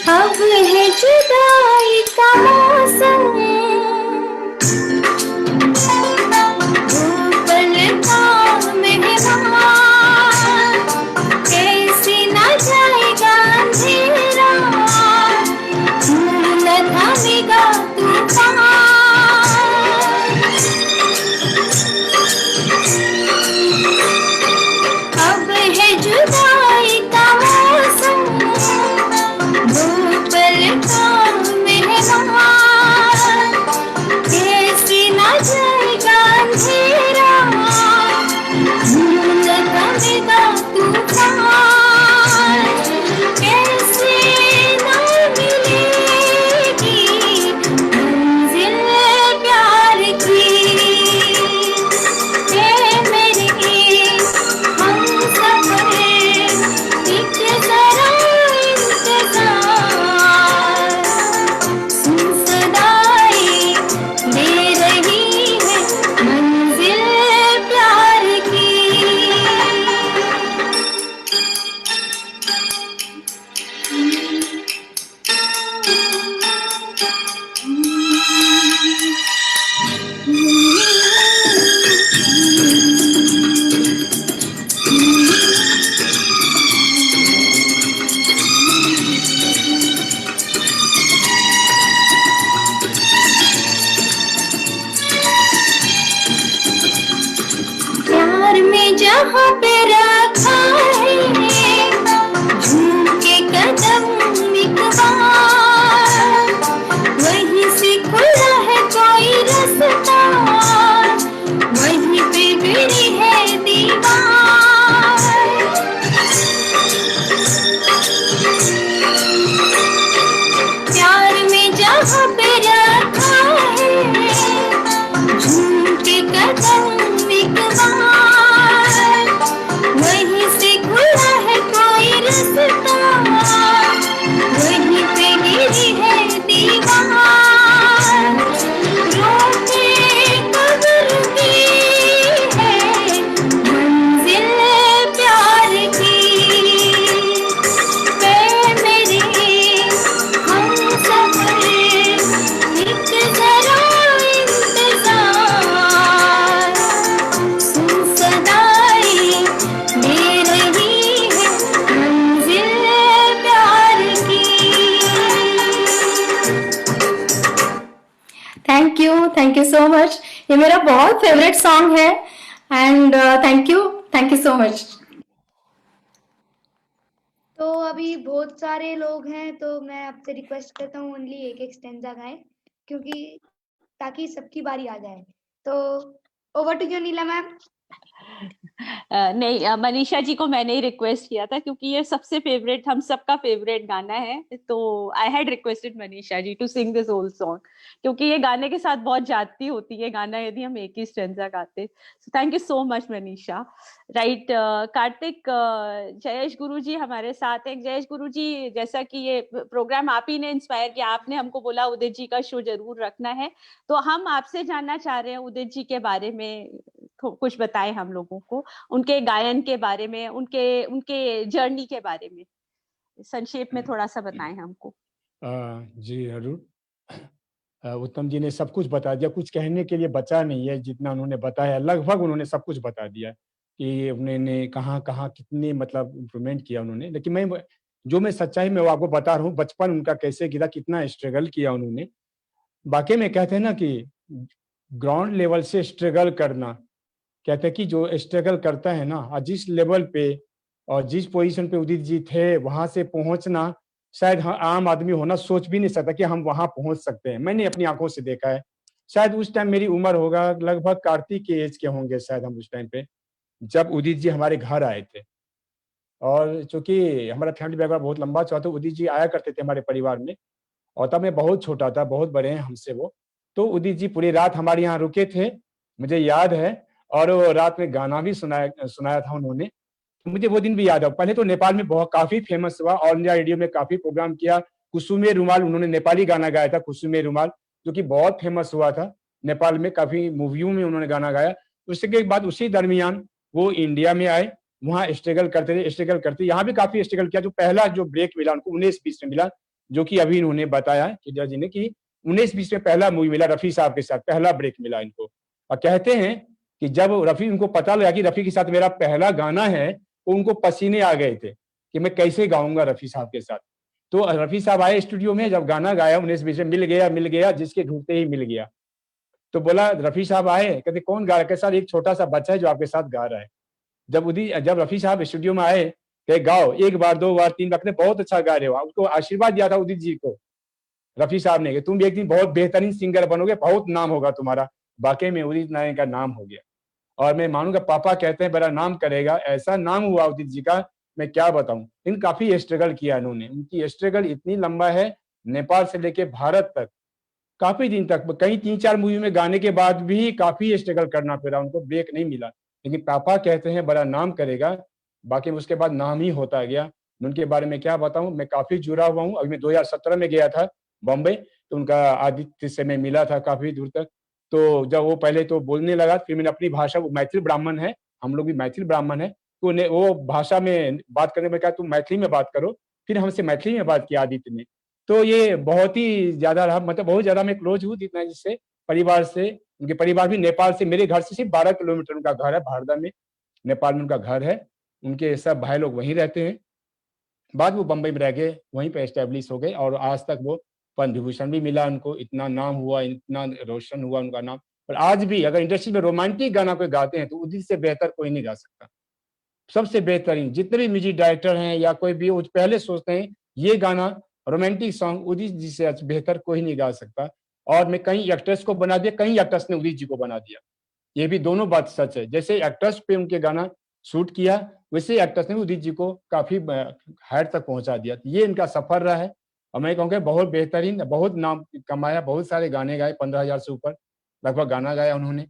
H: अब है जुदाई का मौसम, पल का मेहमान, कैसे न जाएगा अंधेरा, न थमेगा तूफान। अब है जुदाई का मौसम, कैसे न जाएगा अंधेरा, न थमेगा तूफान, कैसे न मिलेगी मंजिल प्यार की। ऐ मेरे हम सफर एक जरा इंतजार सुन सदाई दे रही है मंजिल प्यार की। प्यार में जहाँ पे रखा है झूम के कदम एक बार, वहीं से खुला है कोई रास्ता। So much. ये मेरा बहुत फेवरेट सॉन्ग है and thank you so much.
D: तो अभी बहुत सारे लोग हैं, तो मैं आपसे रिक्वेस्ट करता हूँ ओनली एक एक स्टेंजा गाएं, क्योंकि ताकि सबकी बारी आ जाए। तो over to you Neela ma'am.
B: नहीं, मनीषा जी को मैंने ही रिक्वेस्ट किया था क्योंकि ये सबसे फेवरेट, हम सबका फेवरेट गाना है, तो I had requested Manisha ji to sing this whole song, क्योंकि ये गाने के साथ बहुत जाती होती है गाना यदि हम एक ही स्टेंजा गाते। So thank you so much Manisha. Right, Kartik, Jayesh गुरु जी हमारे साथ हैं। जयेश गुरु जी, जैसा कि ये प्रोग्राम आप ही ने इंस्पायर किया, आपने हमको बोला उदित जी का शो जरूर रखना है, तो हम आपसे जानना चाह रहे हैं उदित जी के बारे में कुछ बताएं हम लोगों को, उनके गायन के बारे में, उनके जर्नी के बारे में संक्षेप में थोड़ा सा बताएं हमको।
F: जी जरूर। उत्तम जी ने सब कुछ बता दिया, कुछ कहने के लिए बचा नहीं है, जितना उन्होंने बताया लगभग उन्होंने सब कुछ बता दिया कि उन्होंने कहाँ कहाँ कितनी मतलब इम्प्रूवमेंट किया उन्होंने। लेकिन मैं सच्चाई में वो आपको बता रहा हूँ, बचपन उनका कैसे गिरा, कितना स्ट्रगल किया उन्होंने। बाकी में कहते हैं ना कि ग्राउंड लेवल से स्ट्रगल करना, कहते हैं कि जो स्ट्रगल करता है ना, जिस लेवल पे और जिस पोजीशन पे उदित जी थे वहां से पहुंचना शायद आम आदमी होना सोच भी नहीं सकता कि हम वहां पहुंच सकते हैं। मैंने अपनी आंखों से देखा है। शायद उस टाइम मेरी उम्र होगा लगभग कार्तिक के एज के होंगे शायद हम उस टाइम पे, जब उदित जी हमारे घर आए थे। और चूंकि हमारा फैमिली बैकग्राउंड बहुत लंबा चौड़ा था, उदित जी आया करते थे हमारे परिवार में, और तब मैं बहुत छोटा था, बहुत बड़े हैं हमसे वो। तो उदित जी पूरी रात हमारे यहाँ रुके थे, मुझे याद है, और वो रात में गाना भी सुनाया था उन्होंने। मुझे वो दिन भी याद है। पहले तो नेपाल में बहुत काफी फेमस हुआ, ऑल इंडिया रेडियो में काफी प्रोग्राम किया। कुसुमे रुमाल उन्होंने नेपाली गाना गाया था, कुसुमे रुमाल, जो कि बहुत फेमस हुआ था नेपाल में, काफी मूवियों में उन्होंने गाना गाया। उसके बाद उसी दरमियान वो इंडिया में आए, वहाँ स्ट्रगल करते यहाँ भी काफी स्ट्रगल किया। जो पहला जो ब्रेक मिला उनको 19-20 में मिला, जो कि अभी इन्होंने बताया किडिया जी ने कि 19-20 में पहला मूवी मिला रफी साहब के साथ, पहला ब्रेक मिला इनको। और कहते हैं कि जब रफी, उनको पता लगा कि रफी के साथ मेरा पहला गाना है, तो उनको पसीने आ गए थे कि मैं कैसे गाऊंगा रफी साहब के साथ। तो रफी साहब आए स्टूडियो में, जब गाना गाया 19-20 में, मिल गया जिसके ढूंढते ही मिल गया। तो बोला, रफी साहब आए, कहते कौन गा रहा है? सर एक छोटा सा बच्चा है जो आपके साथ गा रहा है। जब रफी साहब स्टूडियो में आए, कहे गाओ, 1 बार 2 बार 3 बार, कहते बहुत अच्छा गा रहे हो। उसको आशीर्वाद दिया था उदित जी को रफी साहब ने कि तुम भी एक दिन बहुत बेहतरीन सिंगर बनोगे, बहुत नाम होगा तुम्हारा। वाकई में उदित नारायण का नाम हो गया, और मैं मानूंगा पापा कहते हैं बड़ा नाम करेगा, ऐसा नाम हुआ उदित जी का, मैं क्या बताऊं। लेकिन काफी स्ट्रगल किया इन्होंने, उनकी स्ट्रगल इतनी लंबा है, नेपाल से लेके भारत तक काफी दिन तक, कहीं 3-4 मूवी में गाने के बाद भी काफी स्ट्रगल करना पड़ा उनको, ब्रेक नहीं मिला। लेकिन पापा कहते हैं बड़ा नाम करेगा, बाकी उसके बाद नाम ही होता गया। उनके बारे में क्या बताऊं, मैं काफी जुड़ा हुआ हूँ। अभी मैं 2017 में गया था बॉम्बे, तो उनका आदित्य से मैं मिला था काफी दूर तक। तो जब वो पहले तो बोलने लगा, फिर मैंने अपनी भाषा, वो मैथिल ब्राह्मण है, हम लोग भी मैथिल ब्राह्मण है, तो वो भाषा में बात करने में कहा तुम मैथिली में बात करो, फिर हमसे मैथिली में बात किया आदित्य ने। तो ये बहुत ही ज्यादा रहा, मतलब बहुत ज्यादा मैं क्लोज हूँ जितना जिससे परिवार से। उनके परिवार भी नेपाल से, मेरे घर से सिर्फ 12 किलोमीटर उनका घर है, भारदा में, नेपाल में उनका घर है। उनके सब भाई लोग वहीं रहते हैं। बाद वो बम्बई में रह गए, वहीं पे एस्टेब्लिश हो गए, और आज तक वो पद्म विभूषण भी मिला उनको, इतना नाम हुआ, इतना रोशन हुआ उनका नाम। और आज भी अगर इंडस्ट्री में रोमांटिक गाना कोई गाते हैं तो उदित से बेहतर कोई नहीं गा सकता। सबसे बेहतरीन जितने भी म्यूजिक डायरेक्टर हैं या कोई भी, वो पहले सोचते हैं ये गाना रोमांटिक सॉन्ग उदित जी से बेहतर कोई नहीं गा सकता। और मैं कई एक्टर्स को बना दिया, कई एक्टर्स ने उदित जी को बना दिया, ये भी दोनों बात सच है। जैसे एक्टर्स पे उनके गाना शूट किया, वैसे एक्टर्स ने उदित जी को काफी हायर तक पहुंचा दिया। ये इनका सफर रहा है, और मैं कहूँगा बहुत बेहतरीन, बहुत नाम कमाया, बहुत सारे गाने गाए, 15,000 से ऊपर लगभग गाना गाया उन्होंने,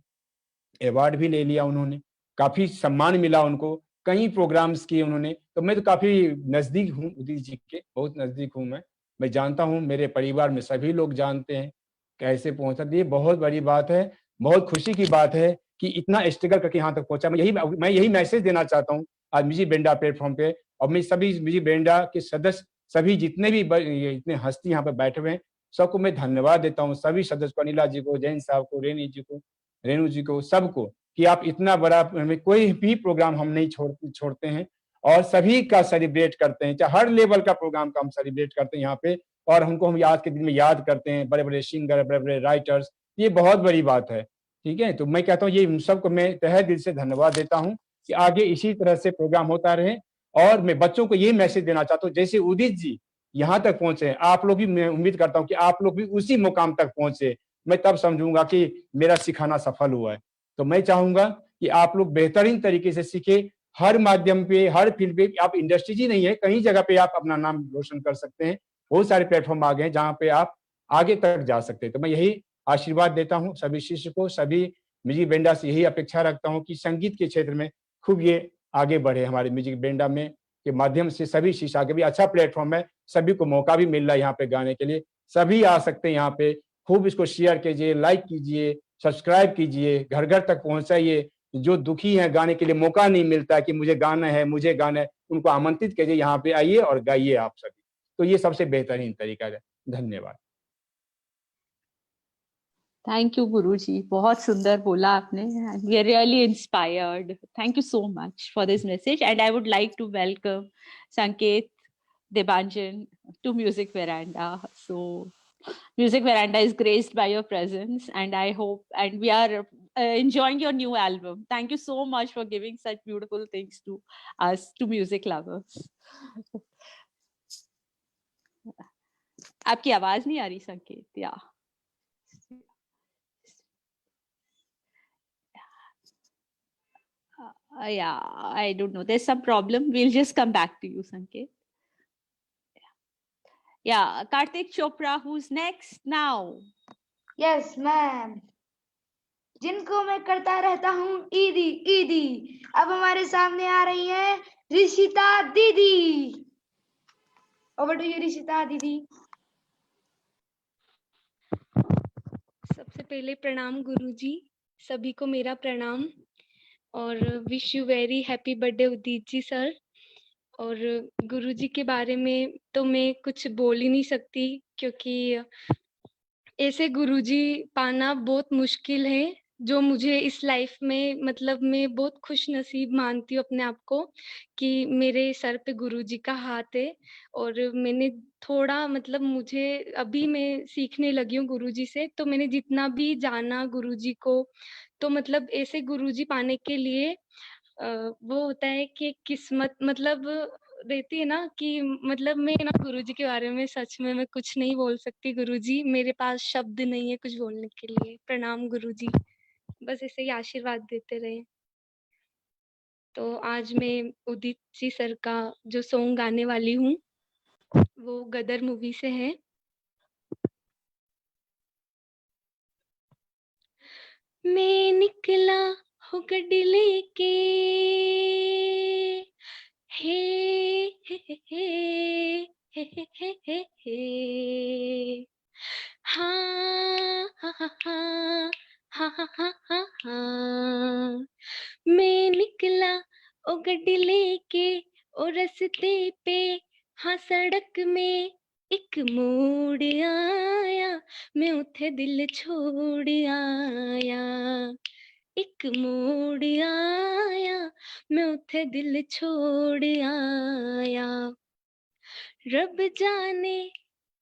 F: अवार्ड भी ले लिया उन्होंने, काफी सम्मान मिला उनको, कई प्रोग्राम्स किए उन्होंने। तो मैं तो काफी नजदीक हूँ उदित जी के, बहुत नजदीक हूँ मैं जानता हूँ, मेरे परिवार में सभी लोग जानते हैं कैसे पहुंचा। ये बहुत बड़ी बात है, बहुत खुशी की बात है कि इतना स्ट्रगल करके यहाँ तक पहुंचा। मैं यही मैसेज देना चाहता हूँ आज म्यूजिक ब्रेंडा प्लेटफॉर्म पे, और मैं सभी म्यूजिक ब्रेंडा के सदस्य, सभी जितने भी इतने हस्ती यहाँ पे बैठे हुए हैं, सबको मैं धन्यवाद देता हूँ। सभी सदस्य को, अनिला जी को, जैन साहब को, रेणु जी को, सबको, कि आप इतना बड़ा, हमें कोई भी प्रोग्राम हम नहीं छोड़ते हैं, और सभी का सेलिब्रेट करते हैं, चाहे हर लेवल का प्रोग्राम का हम सेलिब्रेट करते हैं यहाँ पे। और हम आज के दिन में याद करते हैं बड़े बड़े सिंगर, बड़े बड़े राइटर्स, ये बहुत बड़ी बात है। ठीक है, तो मैं कहता हूँ ये सबको मैं तहे दिल से धन्यवाद देता हूँ कि आगे इसी तरह से प्रोग्राम होता रहे। और मैं बच्चों को ये मैसेज देना चाहता हूँ, जैसे उदित जी यहाँ तक पहुंचे, आप लोग भी, मैं उम्मीद करता हूँ कि आप लोग भी उसी मुकाम तक पहुंचे। मैं तब समझूंगा कि मेरा सिखाना सफल हुआ है। तो मैं चाहूंगा कि आप लोग बेहतरीन तरीके से सीखे, हर माध्यम पे, हर फील्ड पे। आप इंडस्ट्री ही नहीं है, कहीं जगह पे आप अपना नाम रोशन कर सकते हैं। बहुत सारे प्लेटफॉर्म आ गए हैं जहाँ पे आप आगे तक जा सकते हैं। तो मैं यही आशीर्वाद देता हूँ सभी शिष्य को, सभी म्यूजिक बैंडा से यही अपेक्षा रखता हूँ कि संगीत के क्षेत्र में खूब ये आगे बढ़े। हमारे म्यूजिक बैंडा में के माध्यम से सभी शिष्य आगे भी, अच्छा प्लेटफॉर्म है, सभी को मौका भी मिल रहा है यहाँ पे गाने के लिए। सभी आ सकते हैं यहाँ पे, खूब इसको शेयर कीजिए, लाइक कीजिए, सब्सक्राइब कीजिए, घर घर तक पहुंचाइए। जो दुखी हैं, गाने के लिए मौका नहीं मिलता कि मुझे गाना है, मुझे गाना है, उनको आमंत्रित कीजिए, यहाँ पे आइए और गाइए आप सभी। तो ये सबसे बेहतरीन तरीका है। धन्यवाद।
B: थैंक यू गुरुजी, बहुत सुंदर बोला आपने। We are really inspired. Thank you so much for this message and I would like to welcome Sanket Debanjan to Music Veranda. So Music Veranda is graced by your presence, and I hope, and we are enjoying your new album. Thank you so much for giving such beautiful things to us, to music lovers. आपकी आवाज नहीं आ रही संकेत? Yeah, I don't know. There's some problem. We'll just come back to you, Sanket. Yeah, Karthik Chopra, who's next now?
D: Yes, ma'am. जिनको मैं करता रहता हूँ ईदी ईदी, अब हमारे सामने आ रही है ऋषिता दीदी। ओवर टू यू ऋषिता दीदी।
I: सबसे पहले प्रणाम गुरुजी, सभी को मेरा प्रणाम और wish you very happy birthday Udit ji sir. और गुरुजी के बारे में तो मैं कुछ बोल ही नहीं सकती, क्योंकि ऐसे गुरुजी पाना बहुत मुश्किल है, जो मुझे इस लाइफ में, मतलब मैं बहुत खुश नसीब मानती हूँ अपने आप को कि मेरे सर पे गुरुजी का हाथ है। और मैंने थोड़ा, मतलब मुझे अभी मैं सीखने लगी हूँ गुरुजी से, तो मैंने जितना भी जाना गुरुजी को, तो मतलब ऐसे गुरुजी पाने के लिए वो होता है कि किस्मत मतलब रहती है ना, कि मतलब मैं ना गुरुजी के बारे में सच में मैं कुछ नहीं बोल सकती गुरुजी, मेरे पास शब्द नहीं है कुछ बोलने के लिए। प्रणाम गुरुजी, बस ऐसे ही आशीर्वाद देते रहे। तो आज मैं उदित जी सर का जो सॉन्ग गाने वाली हूँ वो गदर मूवी से है। मैं निकला हो गड्डी लेके, हे हे हे हे हे हे हे हे, हाँ हाँ हाँ हाँ हाँ हाँ हाँ हाँ। मैं निकला ओ गड्डी लेके ओ रस्ते पे, हाँ सड़क में एक मोड़ आया, मैं उठे दिल छोड़ आया। एक मोड़ आया, मैं उठे दिल छोड़ आया। रब जाने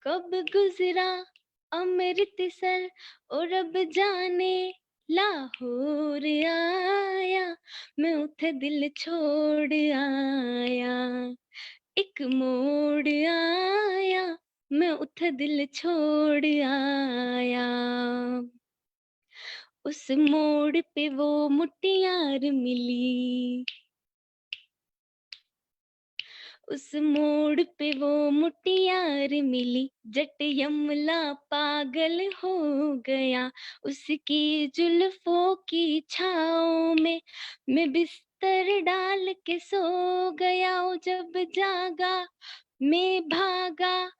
I: कब गुजरा अमृतसर, और रब जाने लाहौर आया, मैं उठे दिल छोड़ आया। एक मोड़ आया, मैं उठे दिल छोड़ आया। उस मोड़ पे वो मुटियार मिली, उस मोड़ पे वो मुटियार मिली, जट यमला पागल हो गया। उसकी जुल्फों की छाओं में मैं बिस्तर डाल के सो गया। ओ जब जागा मैं भागा,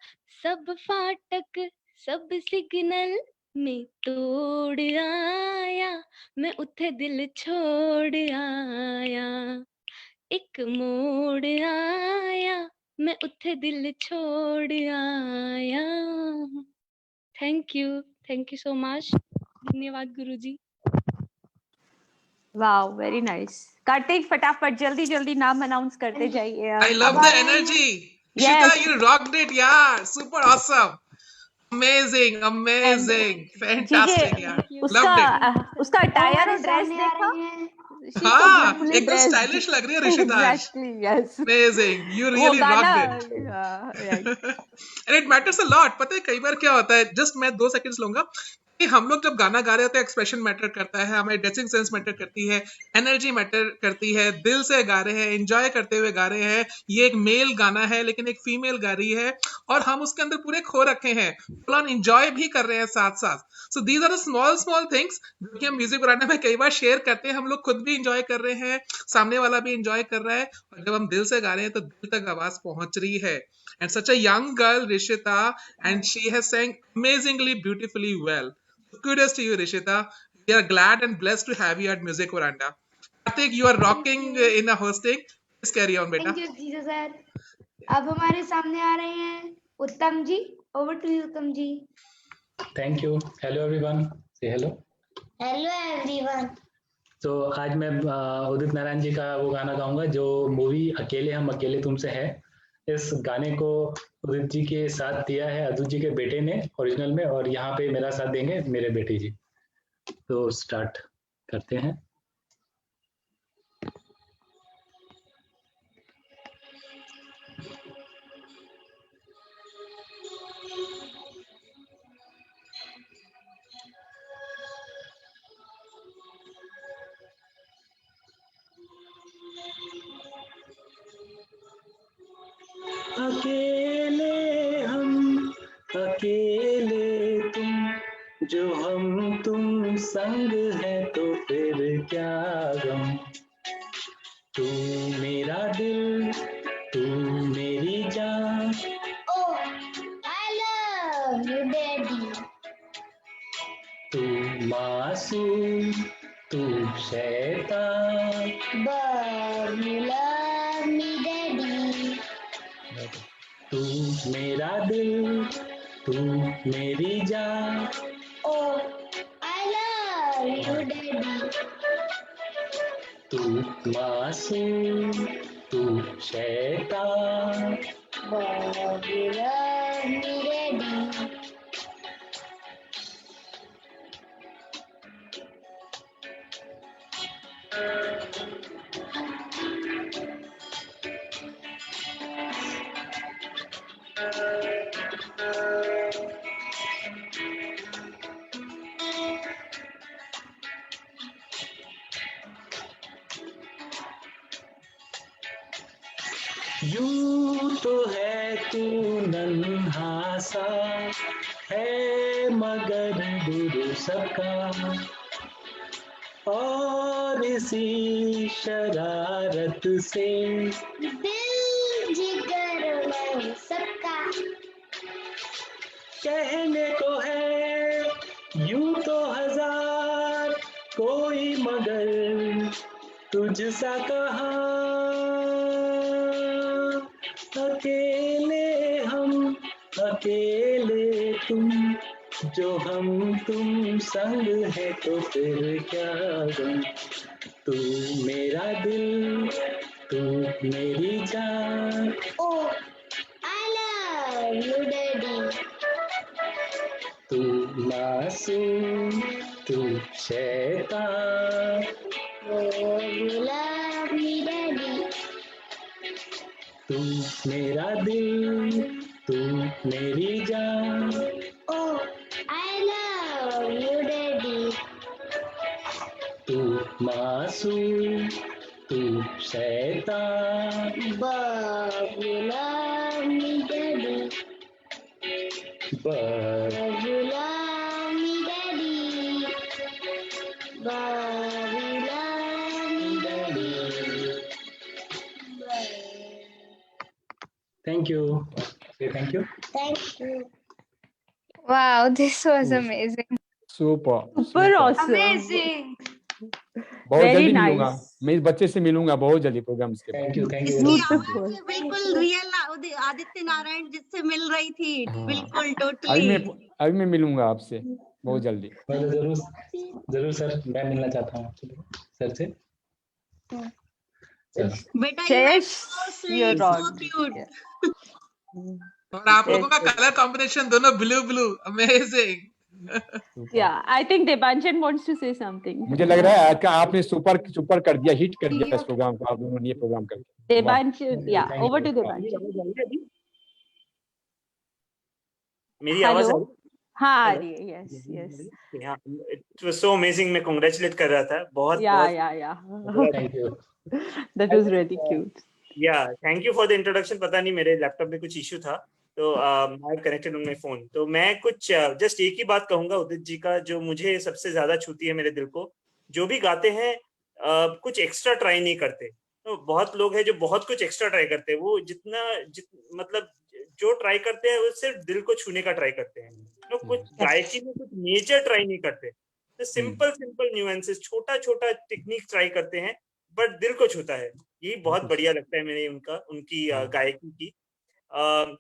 I: सब फाटक सब सिग्नल में तोड़ आया, मैं उठे दिल छोड़ आया। एक मोड़ आया, मैं उठे दिल छोड़ आया। Thank you so much. धन्यवाद गुरुजी।
B: Wow, very nice. कार्तिक फटाफट जल्दी जल्दी नाम अनाउंस करते जाइए।
J: I love the energy. Ishita, you rocked it, yeah. Super awesome. Amazing, amazing, fantastic, यार.
B: उसका
J: Loved it.
B: उसका अटायर और ड्रेस
D: सामने आ
B: देखा?
D: रही हैं।
J: हाँ, एकदम स्टाइलिश लग रही है ऋषिता आज.
B: Exactly, yes.
J: Amazing, you
B: वो
J: really
B: गाना
J: rocked it.
B: right.
J: And it matters a lot. पता है कई बार क्या होता है, जस्ट मैं 2 सेकंड्स लूंगा कि हम लोग जब गाना गा रहे होते हैं, एक्सप्रेशन मैटर करता है, हमारी ड्रेसिंग सेंस मैटर करती है, एनर्जी मैटर करती है, दिल से गा रहे हैं, एंजॉय करते हुए गा रहे हैं. ये एक मेल गाना है लेकिन एक फीमेल गा रही है और हम उसके अंदर पूरे खो रखे हैं, फुल ऑन एंजॉय भी कर रहे हैं साथ साथ. So these are the small things जो कि हम म्यूजिक बनाने में कई बार शेयर करते हैं. हम लोग खुद भी एंजॉय कर रहे हैं, सामने वाला भी एंजॉय कर रहा है, और जब हम दिल से गा रहे हैं तो दिल तक आवाज पहुंच रही है. And such a young girl, Rishita, and she has sang amazingly beautifully well. Kudos to you, Rishita. We are glad and blessed to have you at Music Veranda. Karthik, you are rocking in the hosting. Please carry on, beta.
D: Thank you, Jesus sir. अब हमारे सामने आ रहे हैं उत्तम जी. Over to you, उत्तम जी.
A: Thank you. Hello everyone. Say hello.
D: Hello everyone.
A: तो आज मैं उदित नारायण जी का वो गाना गाऊंगा जो मूवी अकेले हम अकेले तुमसे है. इस गाने को उदित जी के साथ दिया है अदुत जी के बेटे ने ओरिजिनल में, और यहाँ पे मेरा साथ देंगे मेरे बेटे जी. तो स्टार्ट करते हैं. अकेले हम अकेले तुम, जो हम तुम संग है तो फिर क्या गम. तू मेरा दिल, तू मेरी जान.
D: Oh, I love you, Daddy.
A: तू मासूम, तू शैतान.
D: But you love me, Daddy.
A: तू मेरा दिल, तू मेरी जान.
D: Oh, I love you, Daddy.
A: तू मासूम, तू शैतान.
D: But you love me, Daddy.
A: यूं तो है तू नन्हा सा, है मगर गुरु सबका, और इसी शरारत से
D: दिल जिगर में सबका.
A: कहने को है यूं तो हजार, कोई मगर तुझसा कहाँ. अकेले हम अकेले तुम, जो हम तुम संग है तो फिर क्या गम. तू मेरा दिल, तू मेरी जान.
D: Oh, I love you, Daddy.
A: तू मासूम, तू शैतान.
D: Oh, you love me, Daddy.
A: तू मेरा दिल, तू मेरी जान.
D: Oh, I love you, Daddy.
A: तू मासूम, तू शैतान.
D: But you love me, Daddy.
A: But
D: You love me, Daddy. But you love me, Daddy.
A: thank you. Say thank you.
D: Thank you.
I: Wow, this was amazing.
F: Super
B: Super awesome.
D: Amazing.
F: बहुत
B: Very
F: जल्दी मिलूंगा.
B: nice.
F: मैं इस बच्चे से मिलूंगा बहुत जल्दी प्रोग्राम के बाद.
A: Thank you. Thank you.
B: Beautiful.
K: बिल्कुल रियल आदित्य नारायण जिससे मिल रही थी.
F: हाँ.
K: बिल्कुल
F: अभी
K: टोटली.
F: मैं मिलूंगा आपसे बहुत जल्दी.
A: मतलब जरूर सर, मैं मिलना चाहता हूँ सर से.
K: बेटा
B: Yes,
K: so
B: you're
K: sweet, so
B: wrong.
K: cute.
J: और आप लोगों का कलर कॉम्बिनेशन दोनों blue blue, amazing.
B: Yeah, I think Debanshan wants to say something.
F: मुझे लग रहा है कि आपने सुपर कर दिया, हिट कर दिया इस प्रोग्राम को, आप लोगों ने ये प्रोग्राम करके।
B: Debanshan, yeah, over to Debanshan.
L: मेरी आवाज आ रही है?
B: हाँ आ रही है, yes, yes.
L: It was so amazing, मैं congratulate कर रहा था, बहुत
B: Yeah.
A: Thank you.
B: That was really cute.
L: Yeah, thank you for the introduction. पता नहीं मेरे लैपटॉप में कुछ इश्यू था, तो I connected on my phone. तो मैं कुछ जस्ट एक ही बात कहूंगा उदित जी का, जो मुझे सबसे ज्यादा छूती है मेरे दिल को। जो भी गाते हैं कुछ एक्स्ट्रा ट्राई नहीं करते। तो बहुत लोग हैं जो बहुत कुछ एक्स्ट्रा ट्राई करते हैं, वो मतलब जो ट्राई करते हैं वो सिर्फ दिल को छूने का ट्राई करते हैं। तो कुछ गायकी में कुछ मेजर ट्राई नहीं करते, तो सिंपल न्यूएंसेस, छोटा टेक्निक ट्राई करते हैं, बट दिल को छूता है। यही बहुत बढ़िया लगता है मेरे उनकी गायकी की।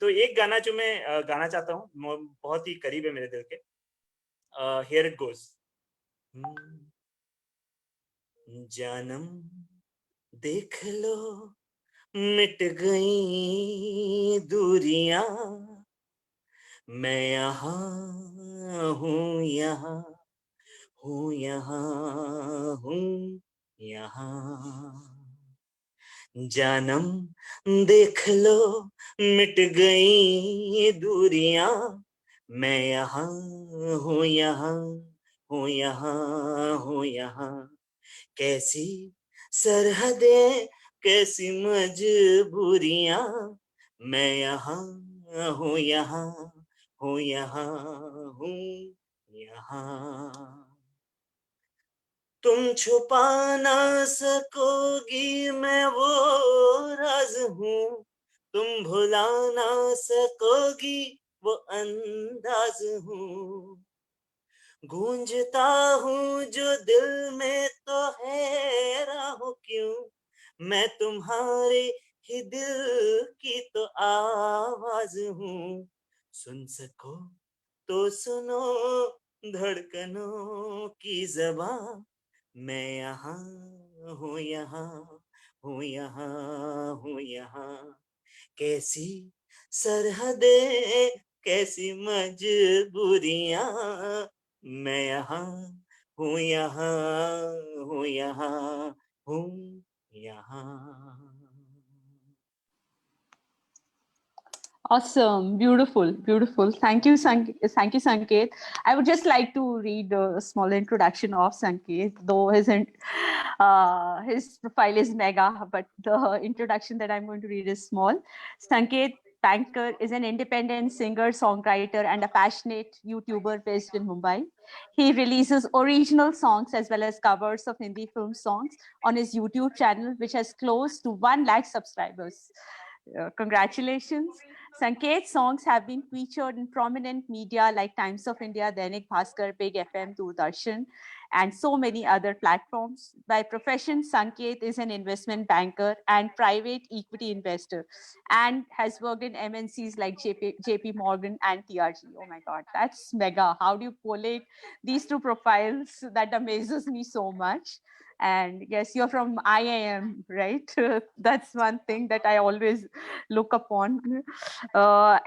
L: तो एक गाना जो मैं गाना चाहता हूँ, बहुत ही करीब है मेरे दिल के। Here it goes. जानम देख लो मिट गई दूरियां, मैं यहाँ हूँ, यहाँ हूँ, यहाँ हूँ, यहाँ। जानम देख लो मिट गई दूरियां, मैं यहाँ हूँ, यहाँ हूँ, यहाँ हूँ, यहाँ। कैसी सरहदें, कैसी मजबूरियां, मैं यहाँ हूँ, यहाँ हूँ, यहाँ हूँ, यहाँ। तुम छुपा ना सकोगी मैं वो राज हूँ, तुम भुला ना सकोगी वो अंदाज हूँ। गूंजता हूँ जो दिल में तो हैरान हूँ क्यों, मैं तुम्हारे ही दिल की तो आवाज हूँ। सुन सको तो सुनो धड़कनों की ज़बां, मैं यहाँ हूँ, यहाँ हूँ, यहाँ हूँ, यहाँ। कैसी सरहदें, कैसी मजबूरियां, मैं यहाँ हूँ, यहाँ हूँ, यहाँ हूँ, यहाँ।
B: Awesome, beautiful. Thank you, Sanket. I would just like to read a small introduction of Sanket, though his profile is mega, but the introduction that I'm going to read is small. Sanket Pankar is an independent singer, songwriter, and a passionate YouTuber based in Mumbai. He releases original songs as well as covers of Hindi film songs on his YouTube channel, which has close to 1 lakh subscribers. Congratulations. Sanket's songs have been featured in prominent media like Times of India, Dainik Bhaskar, Big FM, Doordarshan, and so many other platforms. By profession, Sanket is an investment banker and private equity investor, and has worked in MNCs like JP Morgan and TRG. Oh my God, that's mega. How do you collate these two profiles? That amazes me so much. And yes, you're from IIM, right? That's one thing that I always look upon.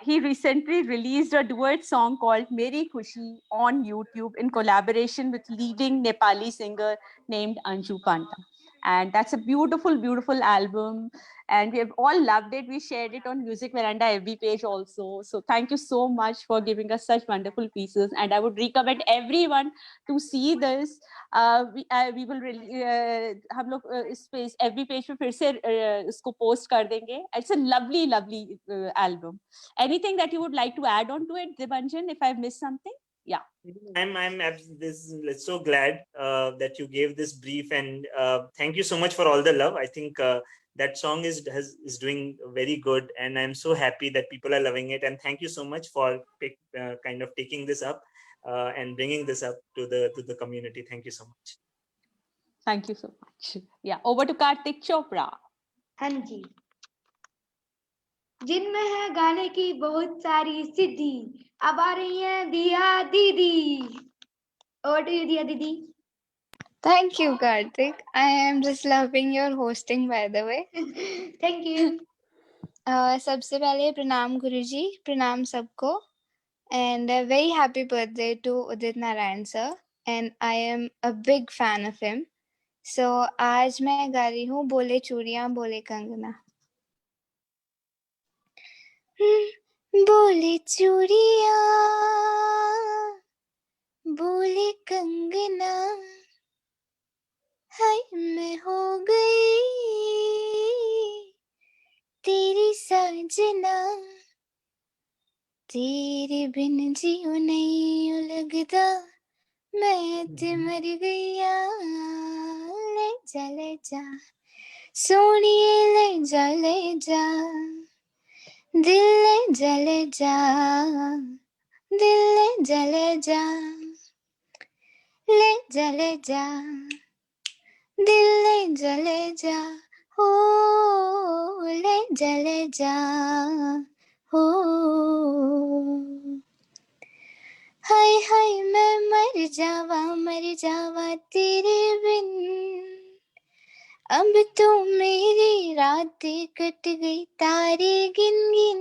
B: He recently released a duet song called Meri Khushi on YouTube in collaboration with leading Nepali singer named Anju Panda. And that's a beautiful album. And we have all loved it. We shared it on Music Veranda FB page also. So thank you so much for giving us such wonderful pieces. And I would recommend everyone to see this. We will really, हम लोग इस page FB page पे फिर से इसको post कर देंगे. It's a lovely album. Anything that you would like to add on to it, Debanshan, if I've missed something? Yeah,
L: I'm so glad that you gave this brief, and thank you so much for all the love. I think that song is doing very good, and I'm so happy that people are loving it. And thank you so much for kind of taking this up and bringing this up to the community. Thank you so much.
B: Thank you so much. Yeah, over to Kartik Chopra.
D: हाँ जी, जिनमें है गाने की बहुत सारी सिद्धि, अब आ रही है दिया दीदी. Over to you, Diya Didi.
M: Thank you, Kartik. I am just loving your hosting, by the way.
D: Thank you.
M: सबसे पहले प्रणाम गुरुजी, प्रणाम सबको, and a very happy birthday to Udit Narayan sir, and I am a big fan of him. So आज मैं गा रही हूँ बोले चूड़ियां बोले कंगना। बोले चूड़ियां बोले कंगना, हाय मैं हो गई तेरी साजना, तेरे बिन जियो नहीं लगदा, मैं ते मर गईया, ले जा सोनिए ले जा दिल ले जा दिल ले जा ले जा दिल ले जा हो ले जा हो। हाय हाय मैं मर जावा तेरे बिन, अब तो मेरी रातें कट गई तारे गिन गिन,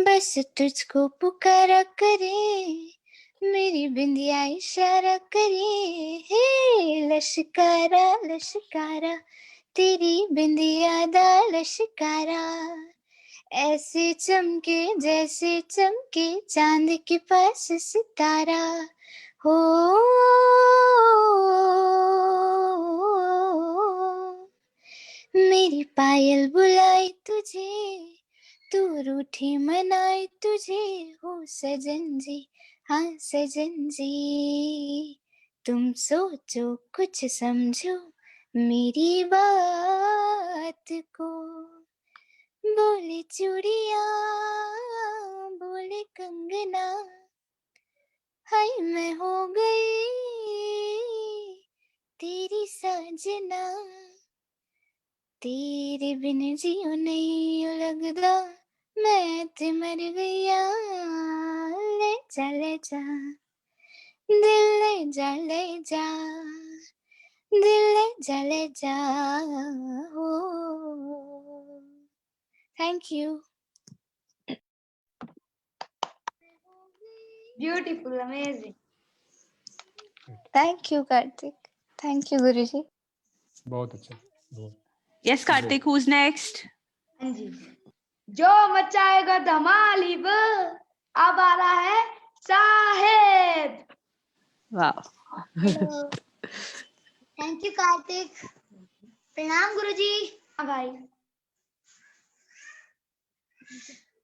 M: बस तुझको पुकारा करे मेरी बिंदिया इशारा करे, हे लश्कारा लश्कारा तेरी बिंदिया दा लश्कारा, ऐसे चमके जैसे चमके चांद के पास सितारा हो। मेरी पायल बुलाए तुझे, तू रूठी मनाए तुझे, हो सजन जी हाँ सजन जी, तुम सोचो कुछ समझो मेरी बात को, बोले चूड़िया बोले कंगना, हाय मैं हो गई तेरी साजना, तेरे बिन जियो नहीं लगदा, मैं ते मर गईया, ले जा दिल ले जा दिल ले जा हो। Thank you.
D: Beautiful, amazing.
M: Thank you Kartik, thank you गुरुजी।
F: बहुत अच्छा, बहुत।
B: Yes, Kartik, who's next?
D: हाँ जी, जो मचाएगा धमाल ही वो, अब आ रहा है साहेब।
B: Wow.
D: थैंक यू कार्तिक, प्रणाम गुरुजी। हाँ भाई,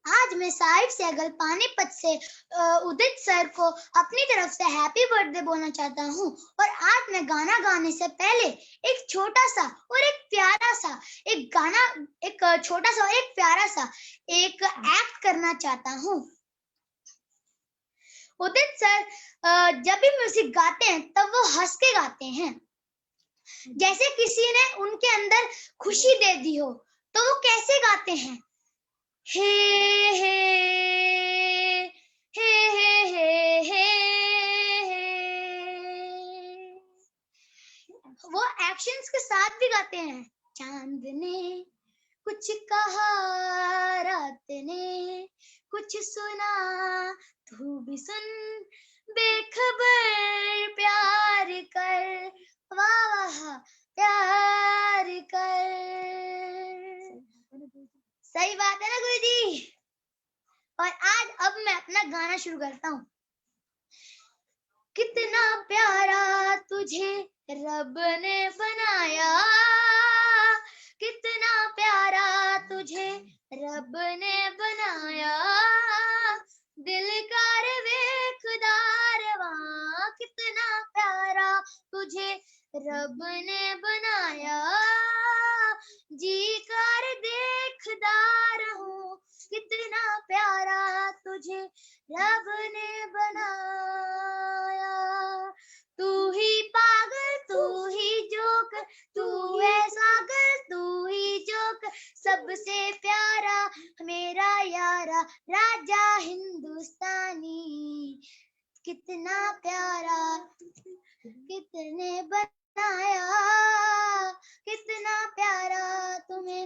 D: आज मैं साहिब सहगल पानीपत से उदित सर को अपनी तरफ से हैप्पी बर्थडे बोलना चाहता हूँ। और आज मैं गाना गाने से पहले एक छोटा सा और एक प्यारा सा एक गाना, एक छोटा सा और एक प्यारा सा एक एक्ट करना चाहता हूँ। उदित सर जब भी म्यूजिक गाते हैं तब वो हंस के गाते हैं, जैसे किसी ने उनके अंदर खुशी दे दी हो। तो वो कैसे गाते हैं? हे हे हे हे हे हे, वो एक्शंस के साथ भी गाते हैं। चांद ने कुछ कहा, रात ने कुछ सुना, तू भी सुन बेखबर प्यार कर, वाह वाह प्यार कर। सही बात है ना गुरुजी? और आज अब मैं अपना गाना शुरू करता हूँ। कितना प्यारा तुझे रब ने बनाया, कितना प्यारा तुझे रब ने बनाया, दिल कर वेखदार वहाँ, कितना प्यारा तुझे रब ने बनाया, जी कर देखदार हूँ, कितना प्यारा तुझे रब ने बनाया। तू ही पागल तू ही जोकर, तू है सागर तू ही जोकर, सबसे प्यारा मेरा यारा राजा हिंदुस्तानी। कितना प्यारा कितने बनाया, कितना प्यारा तुम्हें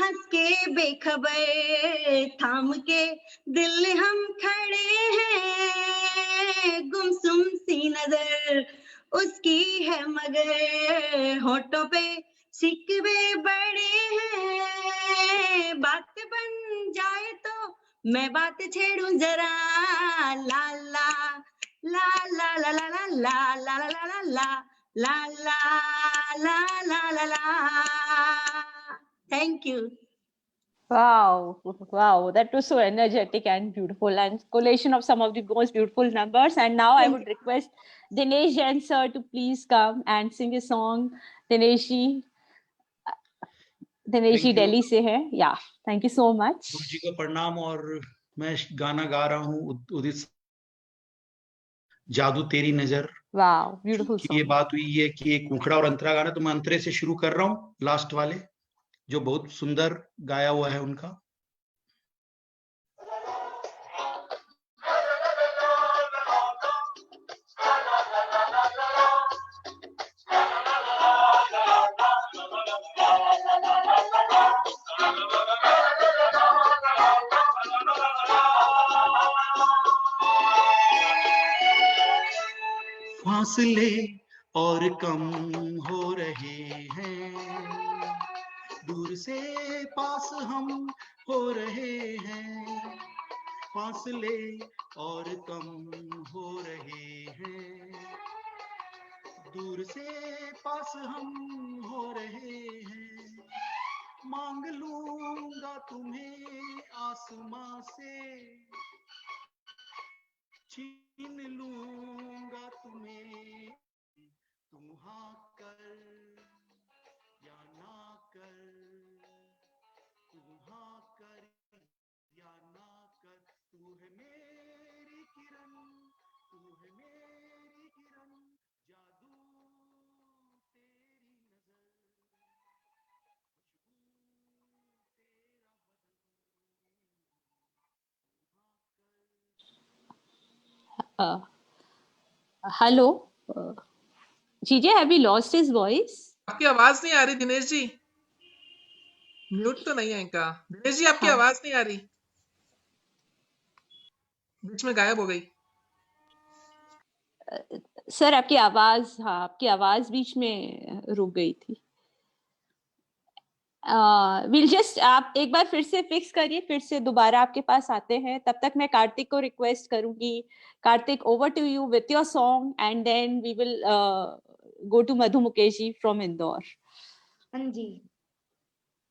K: हंस के बेखबर थाम के दिल हम खड़े हैं, गुमसुम सी नजर उसकी है मगर होठों पे सिकवे बड़े हैं, बात बन जाए तो मैं बात छेड़ूं जरा, ला ला ला ला ला ला ला ला ला ला ला ला ला ला ला ला ला. Thank you.
B: Wow, wow, that was so energetic and beautiful, and collation of some of the most beautiful numbers. And now I would request Dinesh Jain sir to please come and sing a song. Dinesh ji Delhi से है. Yeah, thank you so much.
N: गुरु जी को प्रणाम. और मैं गाना गा रहा हूँ उदित जादू तेरी नजर.
B: Wow, beautiful song.
N: ये बात हुई है कि एक मुखड़ा और अंतरा गाना, तो मैं अंतरे से शुरू कर रहा हूँ, लास्ट वाले जो बहुत सुंदर गाया हुआ है उनका. फासले और कम हो रहे हैं, दूर से पास हम हो रहे हैं, फासले और कम हो रहे हैं, दूर से पास हम हो रहे हैं, मांग लूंगा तुम्हें आसमां से, छीन लूंगा तुम्हें, तुम हाँ कर या ना कर, तू हाँ कर या ना कर, तू है मेरी किरण, तू है मेरी किरण, जादू तेरी नजर,
B: Hello, जीजे, have you lost his voice?
J: आपकी आवाज नहीं आ रही दिनेश जी. म्यूट तो नहीं है इनका. दिनेश जी आपकी आवाज नहीं आ रही, बीच में गायब हो गई.
B: सर आपकी आवाज, हाँ आपकी आवाज बीच में रुक गई थी. विल जस्ट आप एक बार फिर से फिक्स करिए, फिर से दोबारा आपके पास आते हैं. तब तक मैं कार्तिक को रिक्वेस्ट करूंगी. Kartik, over to you with your song and then we will go to Madhu Mukesh ji from Indore.
D: हाँ जी.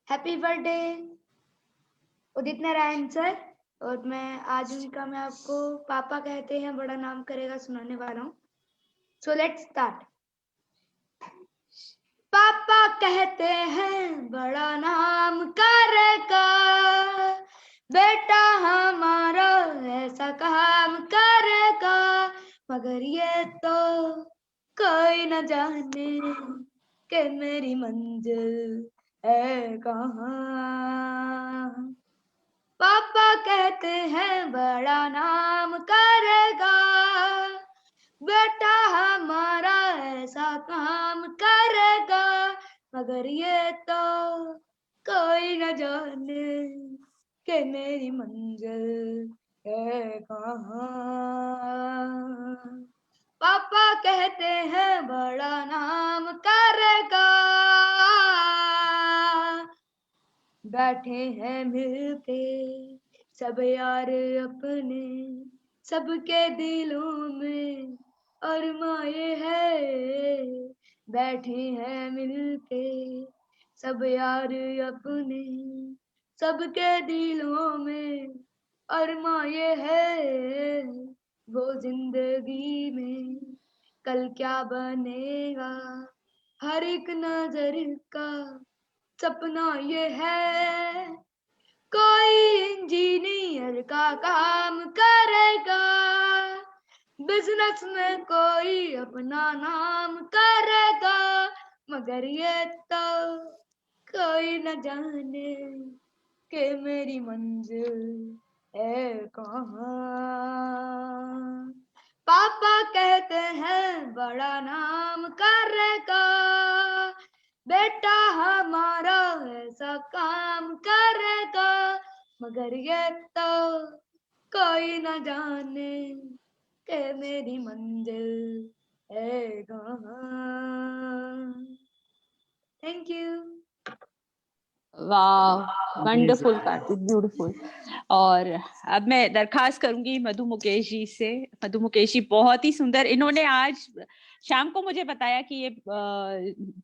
D: Happy birthday Udit Narayan sir. और मैं आज उनका, मैं आपको पापा कहते हैं बड़ा नाम करेगा सुनाने वाला हूँ. So let's start. पापा कहते हैं बड़ा नाम करेगा, बेटा हमारा ऐसा काम करेगा, मगर ये तो कोई न जाने कि मेरी मंजिल है कहाँ. पापा कहते हैं बड़ा नाम करेगा, बेटा हमारा ऐसा काम करेगा, मगर ये तो कोई न जाने कि मेरी मंजिल है कहाँ. पापा कहते हैं बड़ा नाम करेगा, बैठे हैं मिलके सब यार अपने, सबके दिलों में अरमाए है. बैठे हैं मिलके सब यार अपने, सबके दिलों में अरमाए है. वो जिंदगी में कल क्या बनेगा, हर एक नजर का सपना ये है. कोई इंजीनियर का काम करेगा, बिजनेस में कोई अपना नाम करेगा, मगर ये तो कोई न जाने कि मेरी मंजिल है कहाँ. पापा कहते हैं बड़ा नाम करेगा, बेटा हमारा ऐसा काम करेगा, मगर ये तो कोई न जाने के मेरी मंजिल है कहाँ। Thank you.
B: वाह, वंडरफुल कार्तिक, ब्यूटीफुल। और अब मैं दरखास्त करूंगी मधु मुकेश जी से। मधु मुकेश जी बहुत ही सुंदर, इन्होंने आज शाम को मुझे बताया कि ये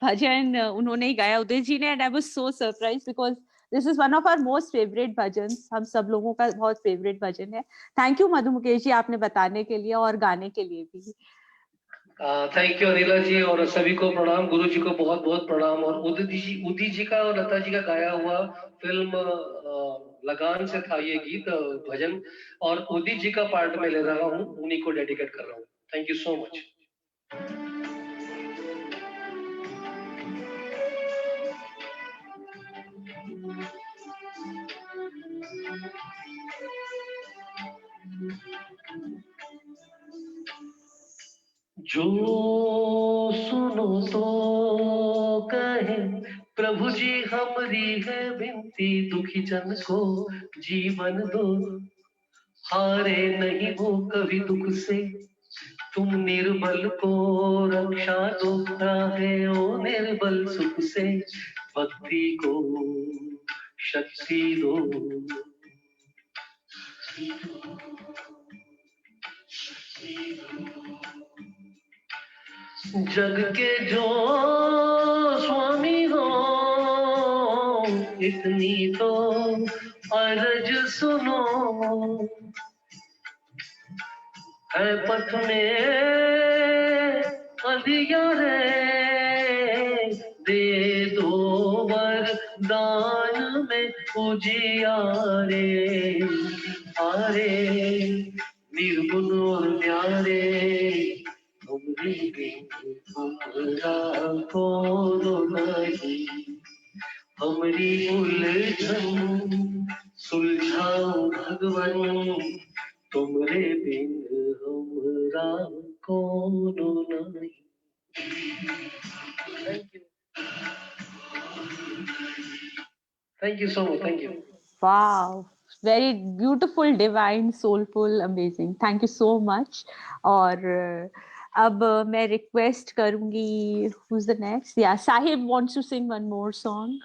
B: भजन उन्होंने ही गाया, उदित जी ने, and I was so surprise because this is one of our most favourite bhajan, हम सब लोगों का बहुत फेवरेट भजन है। थैंक यू मधु मुकेश जी, आपने बताने के लिए और गाने के लिए भी।
O: थैंक यू अनिला जी, और सभी को प्रणाम, गुरु जी को बहुत बहुत प्रणाम। और उदित जी का और लता जी का गाया हुआ फिल्म लगान से था ये गीत भजन, और उदित जी का पार्ट में ले रहा हूँ, उन्हीं को डेडिकेट कर रहा हूँ। Thank you so much. जो सुनो तो कहे प्रभु जी हमारी है विनती, दुखी जन को जीवन दो, हारे नहीं वो कभी दुख से, तुम निर्बल को रक्षा दो, राहे ओ निर्बल सुख से, भक्ति को शक्ति दो। जग के जो स्वामी हो, इतनी तो अर्ज सुनो, है पथ में अंधियारे, दे दो वरदान में उजियारे, आरे निर्गुण और न्यारे, हमारी उलझन सुलझाओ भगवान, तुमरे बिन हमरा कोनो नहीं। Thank you so much. Thank you.
B: Wow, very beautiful, divine, soulful, amazing. Thank you so much. और अब मैं request करूँगी, who's the next? Yeah, Sahib wants to sing one more song.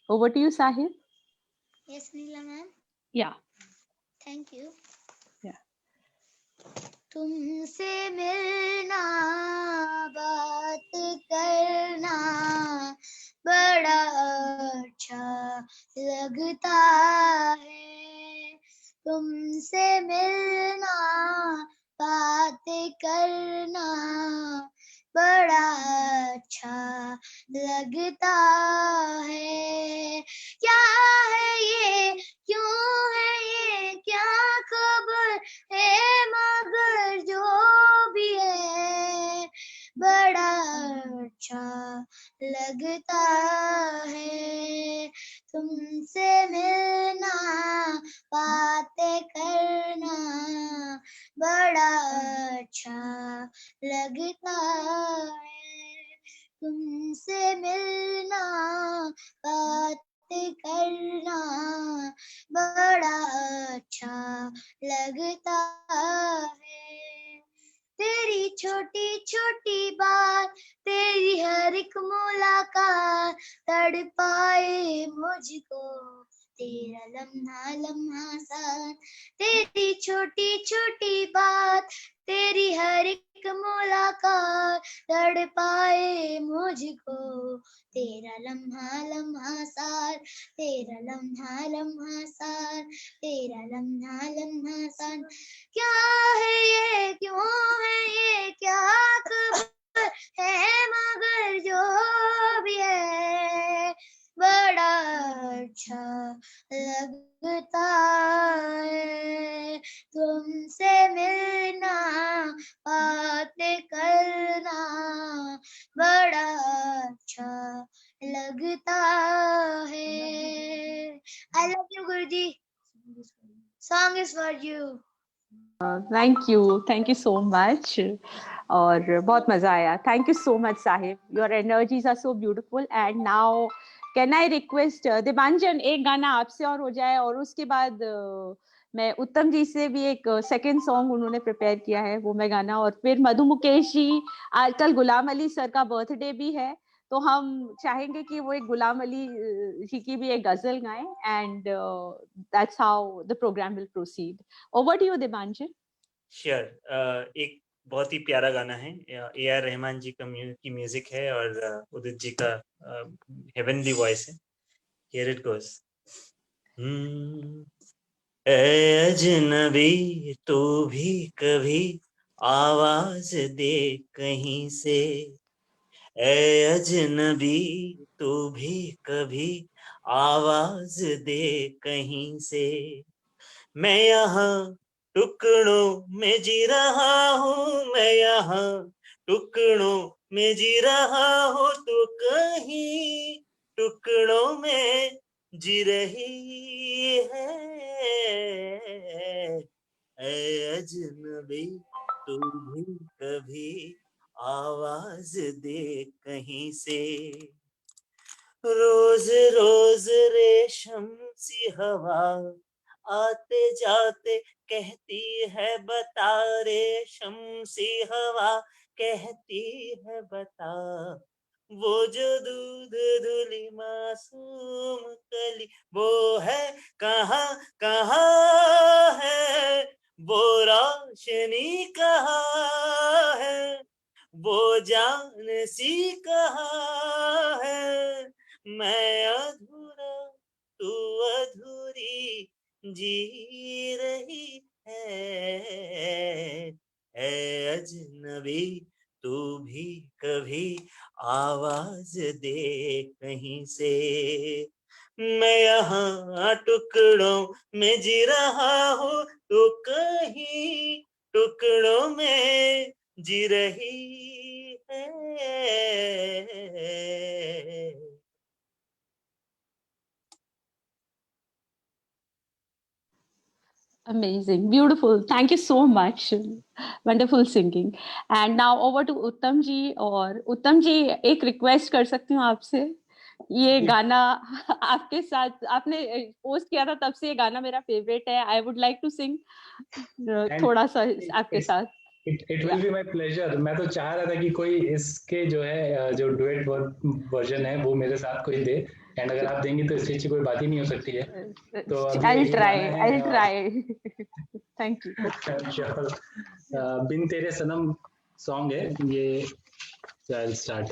B: Over to you, Sahib.
P: Yes, Neela ma'am.
B: Yeah.
P: Thank you.
B: Yeah.
P: तुमसे मिलना, बात करना बड़ा अच्छा लगता है, तुमसे मिलना, बातें करना बड़ा अच्छा लगता है। क्या है ये, क्यों है ये, क्या खबर है, मगर जो भी है बड़ा अच्छा लगता है। तुमसे मिलना, बातें करना बड़ा अच्छा लगता है, तुमसे मिलना, बातें करना बड़ा अच्छा लगता है। तेरी छोटी छोटी बात, तेरी हर एक मुलाकात तड़पाए मुझको, तेरा लम्हा लम्हा साथ। तेरी छोटी छोटी बात, तेरी हर एक मुलाकात तड़पाए मुझको, तेरा लम्हा लम्हा साथ, तेरा लम्हा लम्हा साथ, तेरा लम्हा लम्हा साथ। क्या है ये, क्यों है ये, क्या खबर है, मगर जो भी है बड़ा अच्छा लगता है। तुमसे मिलना, बातें करना बड़ा अच्छा लगता है। I love you, Guruji. Song is for you.
B: Thank you so much. और बहुत मजा आया. Thank you so much Sahib. Your energies are so beautiful. And now can I request Deepanjan, एक गाना आपसे और हो जाए, और उसके बाद मैं उत्तम जी से भी एक सेकंड सॉन्ग उन्होंने प्रिपेयर किया है, वो मैं गाना, और फिर मधु मुकेश जी, आजकल गुलाम अली सर का बर्थडे भी है, तो हम चाहेंगे कि वो एक गुलाम अली जी की भी एक गजल गाएं. And that's how the programme will proceed. Over to you Dipanjan.
L: Sure. एक बहुत ही प्यारा गाना है, A.R. रहमान जी की म्यूजिक है और उदित जी का हेवनली वॉइस है. Here it goes. ए अजनबी तू भी कभी आवाज दे कहीं से, ए अजनबी तू भी कभी आवाज दे कहीं से, मैं यहाँ टुकड़ों में जी रहा हूँ, मैं यहाँ टुकड़ों में जी रहा हूँ, तो कहीं टुकड़ों में जी रही है, ऐ अजनबी तू भी कभी आवाज दे कहीं से. रोज रोज रेशम सी हवा आते जाते कहती है बता, रेशम सी हवा कहती है बता, वो जो दूध धुली मासूम कली वो है कहाँ कहाँ है, वो रोशनी कहाँ है, वो जान सी कहाँ है, मैं अधूरा तू अधूरी जी रही है, अजनबी तू भी कभी आवाज दे कहीं से, मैं यहाँ टुकड़ों में जी रहा हूँ, तो कहीं टुकड़ों में जी रही है.
B: Amazing, beautiful. Thank you so much. Wonderful singing. And now over to Uttam ji. और उत्तम जी, एक रिक्वेस्ट कर सकती हूँ आपसे. ये गाना आपके साथ आपने पोस्ट किया था, तब से ये गाना मेरा फेवरेट है. I would like to sing थोड़ा सा आपके साथ.
A: It will be my pleasure. मैं तो चाह रहा था कि कोई इसके जो है जो डुएट वर्जन है वो मेरे साथ कोई दे, एंड अगर आप देंगी तो इससे अच्छी कोई बात ही नहीं हो सकती है. तो
B: I'll try. Thank you.
A: बिन तेरे सनम सॉन्ग है ये. I'll start.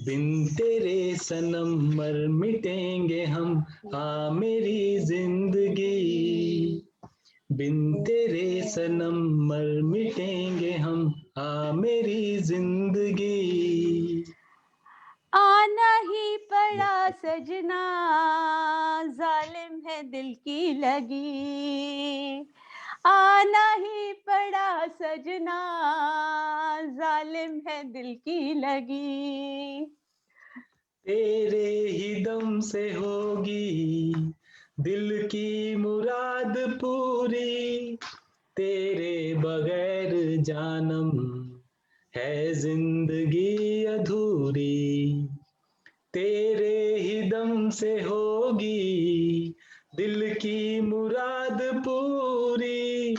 A: बिन तेरे सनम मर मिटेंगे हम, हाँ मेरी जिंदगी, बिन तेरे सनम मर मिटेंगे हम, हाँ मेरी जिंदगी,
B: आना ही पड़ा सजना, जालिम है दिल की लगी, आना ही पड़ा सजना, जालिम है दिल की लगी,
A: तेरे ही दम से होगी दिल की मुराद पूरी, तेरे बगैर जानम है जिंदगी अधूरी, तेरे ही दम से होगी दिल की मुराद पूरी,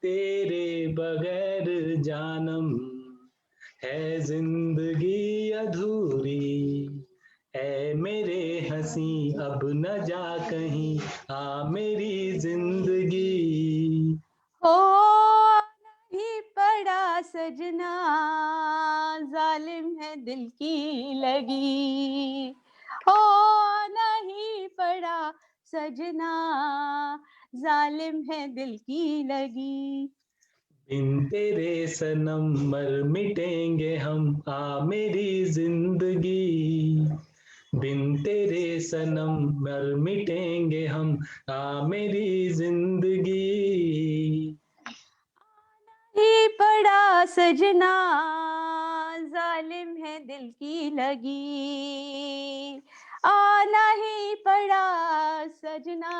A: तेरे बगैर जानम है जिंदगी अधूरी, ऐ मेरे हंसी अब न जा कहीं, आ मेरी जिंदगी,
B: हो नहीं पड़ा सजना, जालिम है दिल की लगी, हो नहीं पड़ा सजना, जालिम है दिल की लगी,
A: बिन तेरे सनम मर मिटेंगे हम, आ मेरी जिंदगी, बिन तेरे सनम मर मिटेंगे हम, आ मेरी जिंदगी,
B: ही पड़ा सजना, जालिम है दिल की लगी, आना ही पड़ा सजना,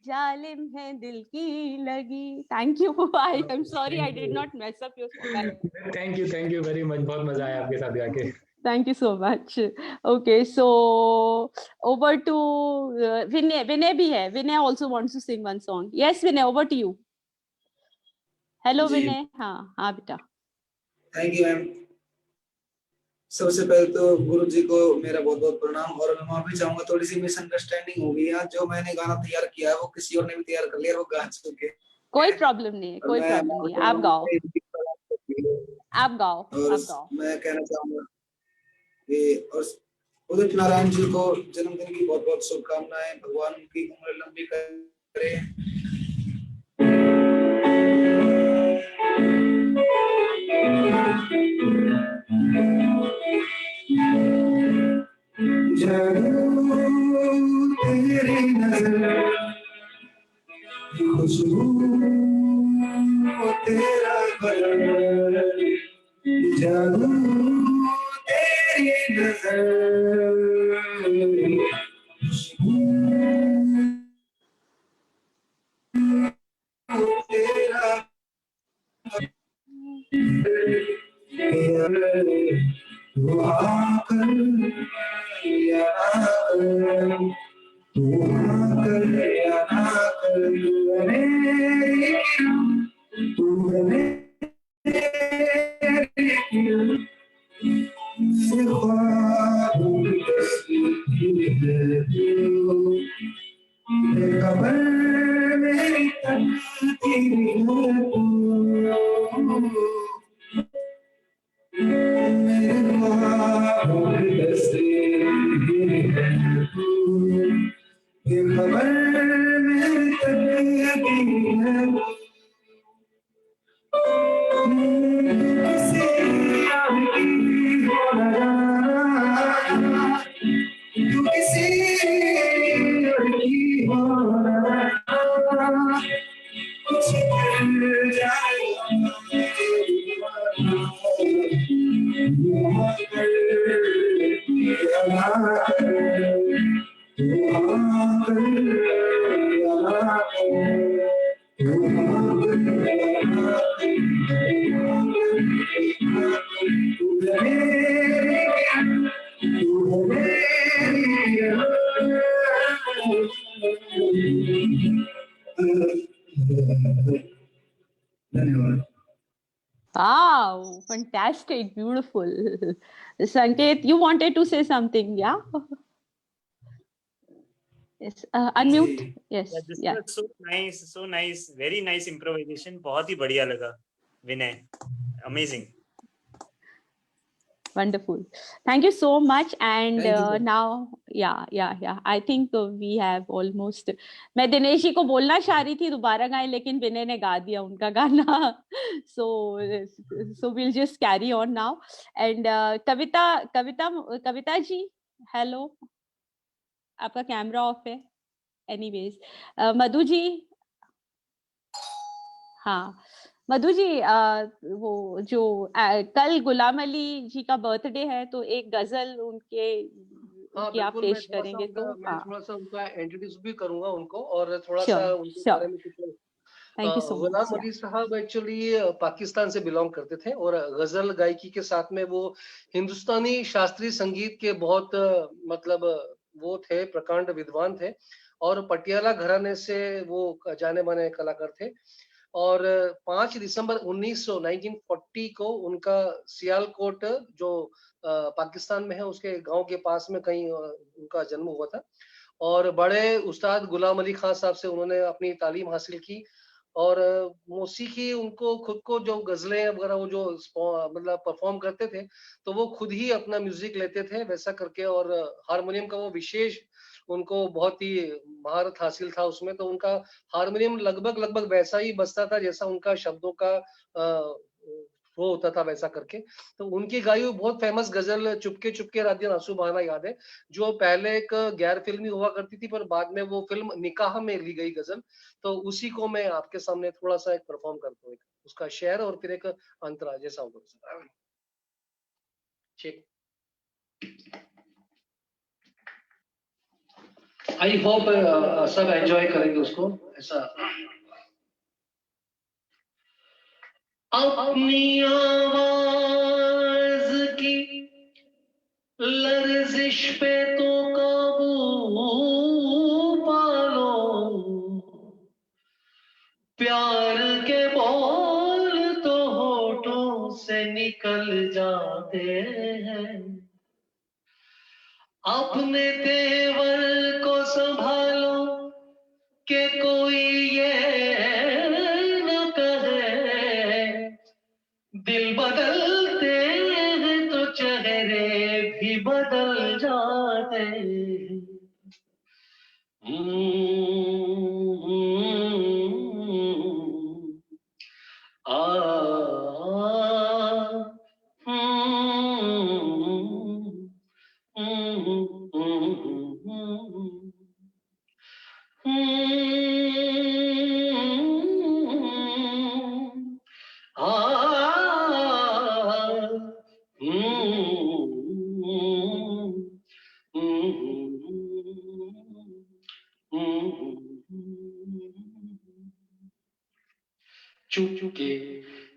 B: जालिम है दिल की लगी. Thank you. I'm sorry I did not mess up your song.
A: Thank you very much. बहुत मजा आया आपके साथ गा के.
B: Thank you so much. Okay, so over to Vinay. Vinay bhi hai. Vinay also wants to sing one song. Yes, Vinay, over to you. Hello, Vinay. हाँ बेटा.
Q: Thank you ma'am. सबसे पहले तो गुरु जी को मेरा बहुत बहुत प्रणाम. और मैं माफी चाहूंगा, थोड़ी सी मिसअंडरस्टैंडिंग हो गई है. जो मैंने गाना तैयार किया है वो किसी और ने भी तैयार कर लिया, वो गा चुके.
B: कोई प्रॉब्लम नहीं है, कोई प्रॉब्लम नहीं है. आप गाओ, आप गाओ, आप गाओ.
Q: मैं कहना चाहूंगा कि और उदित नारायण जी को जन्मदिन की बहुत बहुत शुभकामनाएं. भगवान उनकी उम्र लंबी करे. तेरी नजर खुशबू तेरा बदन, जादू तेरी नजर खुशबू तेरा तू आकर या ना कर, तू आकर या ना कर, तू खबर मेरी तकती खबर मेरी तू किसी लड़की हो कुछ कर
B: Wow, fantastic, beautiful. Sanket, you wanted to say something, yeah? Yes, unmute. Yes,
L: Yeah, this
B: yeah.
L: was so nice, very nice improvisation. बहुत ही बढ़िया लगा, विनय. Amazing.
B: Wonderful. Thank you so much. And now, yeah. I think we have almost. मैं दिनेश जी को बोलना चाह रही थी दोबारा गाएं, लेकिन विनय ने गा दिया उनका गाना. So we'll just carry on now. And Kavita ji, hello. आपका कैमरा ऑफ है. Anyways, मधु जी. हाँ. मधु जी, वो जो कल गुलाम अली जी का बर्थडे है, तो एक गजल उनकी आप पेश करेंगे तो
O: मैं थोड़ा सा उनका इंट्रोड्यूस भी करूंगा उनको, और थोड़ा सा उनके बारे में कुछ. गुलाम अली साहब एक्चुअली पाकिस्तान से बिलोंग करते थे, और गजल गायकी के साथ में वो हिंदुस्तानी शास्त्रीय संगीत के बहुत मतलब वो थे, प्रकांड विद्वान थे, और पटियाला घराने से वो जाने माने कलाकार थे. और 5 दिसंबर 1940 को उनका सियालकोट जो पाकिस्तान में है उसके गांव के पास में कहीं उनका जन्म हुआ था. और बड़े उस्ताद गुलाम अली खान साहब से उन्होंने अपनी तालीम हासिल की, और मौसीकी उनको खुद को जो गजलें वगैरह वो जो मतलब परफॉर्म करते थे, तो वो खुद ही अपना म्यूजिक लेते थे वैसा करके, और हारमोनियम का वो विशेष उनको बहुत ही महारत हासिल था उसमें. तो उनका हारमोनियम लगभग वैसा ही बजता था जैसा उनका शब्दों का वो होता था वैसा करके. तो उनकी गाई हुई बहुत फेमस गजल चुपके चुपके रात दिन आंसू बहाना याद है, जो पहले एक गैर फिल्मी हुआ करती थी, पर बाद में वो फिल्म निकाह में ली गई गजल. तो उसी को मैं आपके सामने थोड़ा सा एक परफॉर्म करता हूँ, उसका शेर और फिर एक अंतरा जैसा होगा. ठीक. आई होप सब एंजॉय करेंगे उसको ऐसा। अपनी आवाज की लर्जिश पे तो काबू पालो, प्यार के बोल तो होठों से निकल जाते हैं। अपने तेवर को संभालो कि कोई ये न कहे, दिल बदलते हैं तो चेहरे भी बदल जाते हैं।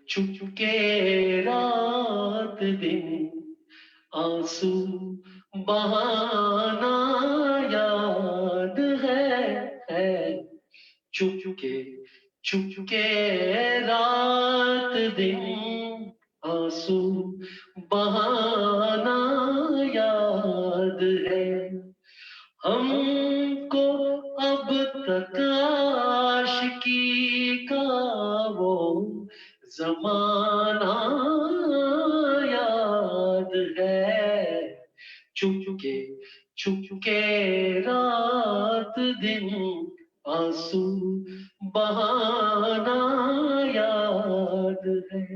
O: चुपके रात दिन आंसू बहाना याद है। चुपके रात दिन आंसू बहाना याद है। हमको अब तक आशिकी का वो जमाना याद है। चुपके रात दिन आंसू बहाना याद है।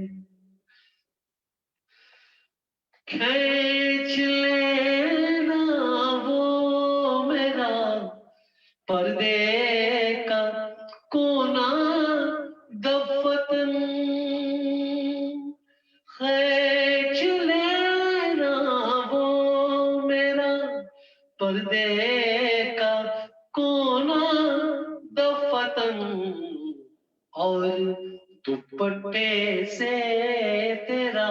O: खींच लेना वो मेरा पर्दे का कोना दफतन, खींच लेना वो मेरा पर्दे का कोना दफतन, और दुपट्टे से तेरा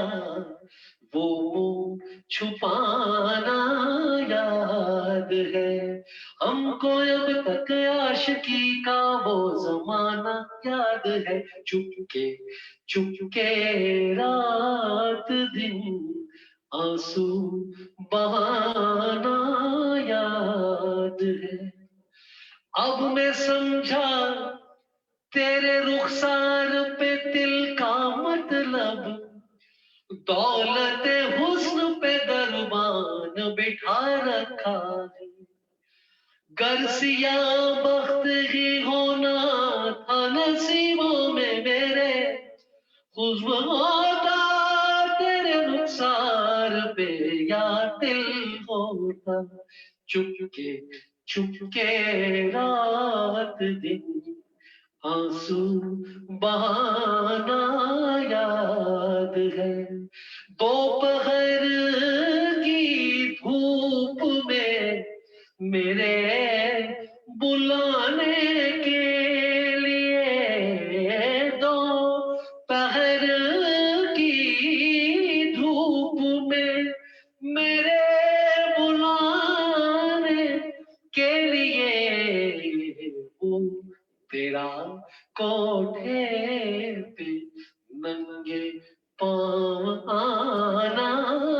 O: वो छुपाना याद है। हमको अब तक आशिकी का वो जमाना याद है। चुपके रात दिन आंसू बहाना याद है। अब मैं समझा तेरे रुखसार पे दिल का मतलब, दौलत हुस्न पे दरबान बिठा रखा है। गर सिया बख्त ही होना था नसीबों में मेरे, खुशबू होता तेरे रुखसार पे या दिल होता। चुपके रात दिन आंसू बहाना याद है। दोपहर की धूप में मेरे बुलाने के लिए, दोपहर की धूप में मेरे बुलाने के लिए, तेरा कोठे पे नंगे पाँव आना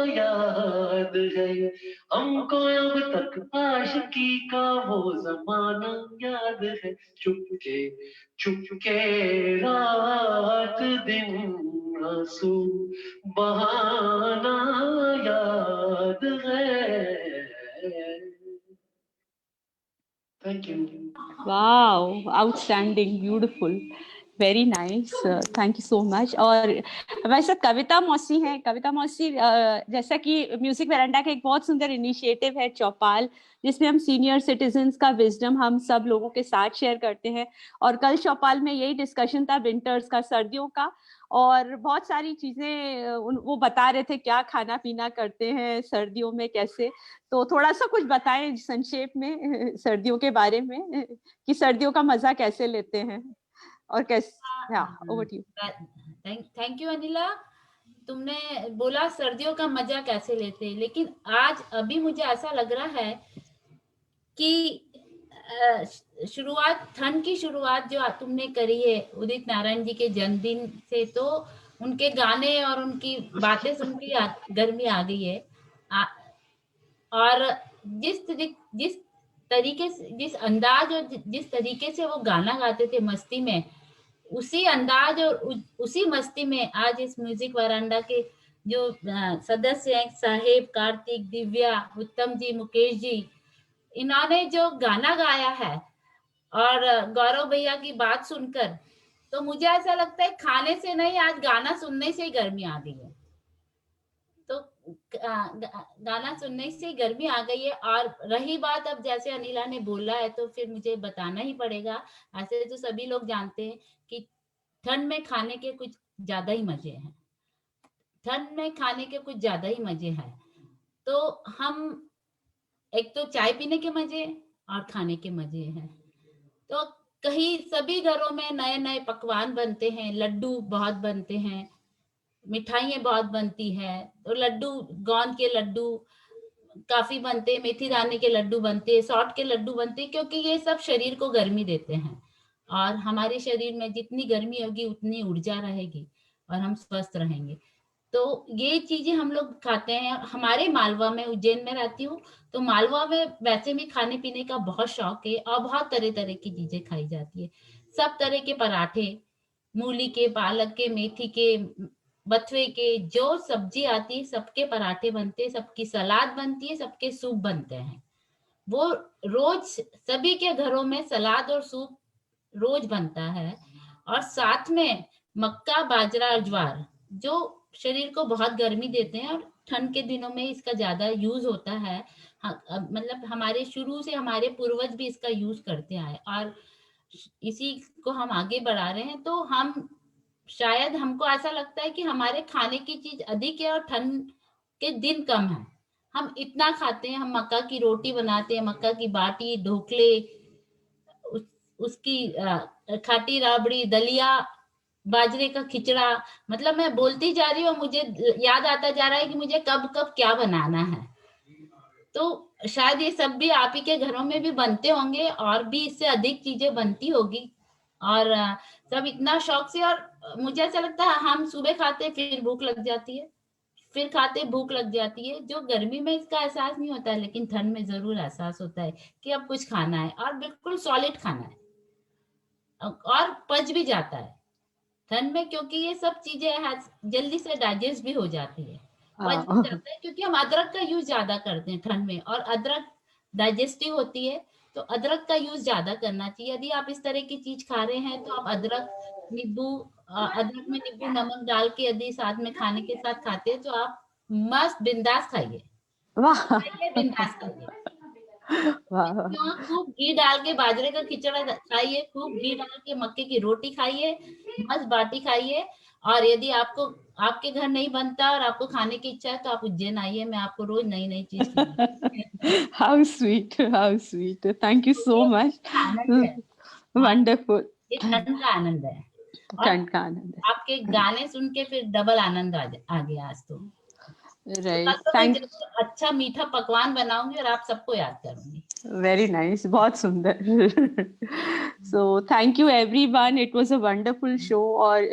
O: याद है। हमको अब तक आशिकी का वो जमाना याद है। चुपके रात दिन आंसू बहाना याद है। Thank you.
B: Wow, outstanding, beautiful. Very nice, thank you so much. और हमारे साथ कविता मौसी हैं। कविता मौसी, जैसा कि म्यूजिक वेरांडा का एक बहुत सुंदर इनिशिएटिव है चौपाल, जिसमें हम सीनियर सिटीजन्स का विजडम हम सब लोगों के साथ शेयर करते हैं। और कल चौपाल में यही डिस्कशन था विंटर्स का, सर्दियों का, और बहुत सारी चीजें वो बता रहे थे क्या खाना पीना करते हैं सर्दियों में कैसे। तो थोड़ा सा कुछ बताएं संक्षेप में सर्दियों के बारे में, कि सर्दियों का मजा कैसे लेते हैं और कैसे। Over to you.
E: Thank you Anila. तुमने बोला सर्दियों का मजा कैसे लेते हैं, लेकिन आज अभी मुझे ऐसा लग रहा है कि शुरुआत, ठंड की शुरुआत जो तुमने करी है उदित नारायण जी के जन्मदिन से, तो उनके गाने और उनकी बातें सुन के गर्मी आ गई है। और जिस तरीके से, जिस अंदाज और जिस तरीके से वो गाना गाते थे मस्ती में, उसी अंदाज और उसी मस्ती में आज इस म्यूजिक वरांडा के जो सदस्य हैं, साहेब, कार्तिक, दिव्या, उत्तम जी, मुकेश जी, इन्होंने जो गाना गाया है और गौरव भैया की बात सुनकर, तो मुझे ऐसा लगता है खाने से नहीं, आज गाना सुनने से ही गर्मी आ गई है। तो गाना सुनने से गर्मी आ गई है। और रही बात, अब जैसे अनिला ने बोला है तो फिर मुझे बताना ही पड़ेगा, ऐसे तो सभी लोग जानते हैं कि ठंड में खाने के कुछ ज्यादा ही मजे हैं। ठंड में खाने के कुछ ज्यादा ही मजे हैं। तो हम एक तो चाय पीने के मजे और खाने के मजे हैं। तो कहीं सभी घरों में नए नए पकवान बनते हैं, लड्डू बहुत बनते हैं, मिठाइयाँ बहुत बनती है। तो लड्डू, गोंद के लड्डू काफी बनते हैं, मेथी दाने के लड्डू बनते हैं, सौंठ के लड्डू बनते हैं, क्योंकि ये सब शरीर को गर्मी देते हैं। और हमारे शरीर में जितनी गर्मी होगी उतनी ऊर्जा रहेगी और हम स्वस्थ रहेंगे। तो ये चीजें हम लोग खाते हैं। हमारे मालवा में, उज्जैन में रहती हूँ, तो मालवा में वैसे भी खाने पीने का बहुत शौक है और बहुत तरह तरह की चीजें खाई जाती है। सब तरह के पराठे, मूली के, पालक के, मेथी के, बथुए के, जो सब्जी आती है सबके पराठे बनते हैं, सबकी सलाद बनती है, सबके सूप बनते हैं। वो रोज सभी के घरों में सलाद और सूप रोज बनता है। और साथ में मक्का, बाजरा और ज्वार, जो शरीर को बहुत गर्मी देते हैं और ठंड के दिनों में इसका ज्यादा यूज होता है। मतलब हमारे शुरू से हमारे पूर्वज भी इसका यूज करते आए और इसी को हम आगे बढ़ा रहे हैं। तो हम शायद, हमको ऐसा लगता है कि हमारे खाने की चीज अधिक है और ठंड के दिन कम है। हम इतना खाते हैं, हम मक्का की रोटी बनाते हैं, मक्का की बाटी, ढोकले, उसकी खाटी राबड़ी, दलिया, बाजरे का खिचड़ा। मतलब मैं बोलती जा रही हूँ, मुझे याद आता जा रहा है कि मुझे कब कब क्या बनाना है। तो शायद ये सब भी आप ही के घरों में भी बनते होंगे और भी इससे अधिक चीजें बनती होगी। और सब इतना शौक से, और मुझे ऐसा लगता है हम सुबह खाते फिर भूख लग जाती है, फिर खाते भूख लग जाती है। जो गर्मी में इसका एहसास नहीं होता है, लेकिन ठंड में जरूर एहसास होता है कि अब कुछ खाना है और बिल्कुल सॉलिड खाना है और पच भी जाता है ठंड में, क्योंकि ये सब चीजें जल्दी से डाइजेस्ट भी हो जाती है, पच भी जाता है। क्योंकि हम अदरक का यूज ज्यादा करते हैं ठंड में, और अदरक डाइजेस्टिव होती है, तो अदरक का यूज ज्यादा करना चाहिए। यदि आप इस तरह की चीज खा रहे हैं तो आप अदरक, नींबू, अदरक में नींबू नमक डाल के यदि साथ में खाने के साथ खाते हैं तो आप मस्त बिंदास खाइए, बिंदास खाइए। खूब घी डाल के बाजरे का खिचड़ा खाइए, खूब घी डाल के मक्के की रोटी खाइए, मस्त बाटी खाइए। और यदि आपको, आपके घर नहीं बनता और आपको खाने की इच्छा है तो आप उज्जैन आइए, मैं आपको रोज नई नई चीज
B: how sweet, how sweet, thank you so much, wonderful.
E: ये ठंड का आनंद है,
B: ठंड का आनंद है।
E: आपके गाने सुन के फिर डबल आनंद आ गया आज तो।
B: राइट,
E: अच्छा मीठा पकवान बनाऊंगी और आप सबको याद करूंगी।
B: वेरी नाइस, बहुत सुंदर। So thank you everyone, it was a wonderful show. और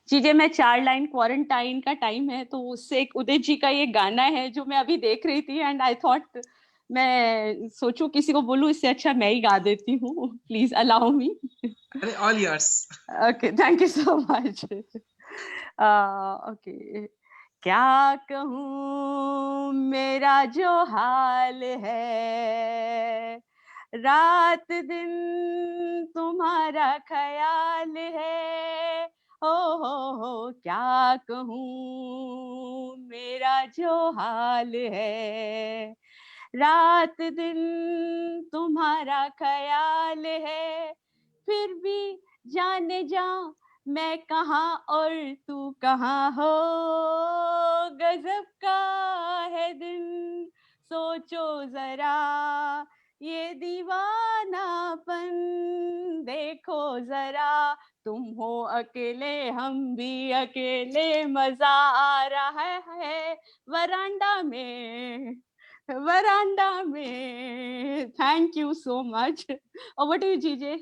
B: चीजें, मैं 4 लाइन, क्वारंटाइन का टाइम है तो उससे एक उदित जी का ये गाना है जो मैं अभी देख रही थी, एंड आई थॉट मैं सोचूं किसी को बोलूं, इससे अच्छा मैं ही गा देती हूँ। Please allow me.
J: All yours.
B: Okay, thank you so much. Okay. क्या कहूँ मेरा जो हाल है, रात दिन तुम्हारा ख्याल है, हो क्या कहूँ मेरा जो हाल है। रात दिन तुम्हारा ख्याल है, फिर भी जाने जा मैं कहाँ और तू कहाँ हो। गजब का है दिन सोचो जरा, ये दीवानापन देखो जरा। तुम हो अकेले हम भी अकेले, मजा आ रहा है वरांडा में, वरांडा में। Thank you so much. Over to you GJ.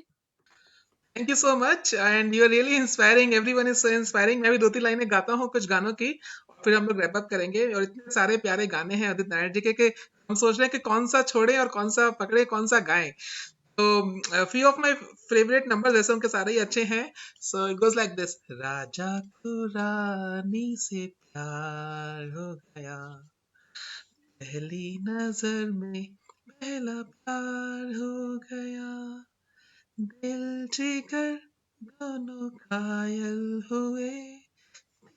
J: Thank you so much and you are really inspiring, everyone is so inspiring. मैं भी 2-3 लाइनें गाता हूँ कुछ गानों की, फिर हम लोग रैप अप करेंगे। और इतने सारे प्यारे गाने हैं उदित नारायण जी के हम सोच रहे हैं कि कौन सा छोड़े और कौन सा पकड़े, कौन सा गाएं। तो few of my favourite number, वैसे उनके सारे ही अच्छे हैं। So it goes like this. राजा को रानी से प्यार हो गया, पहली नजर में पहला प्यार हो गया, दिल जिगर दोनों घायल हुए,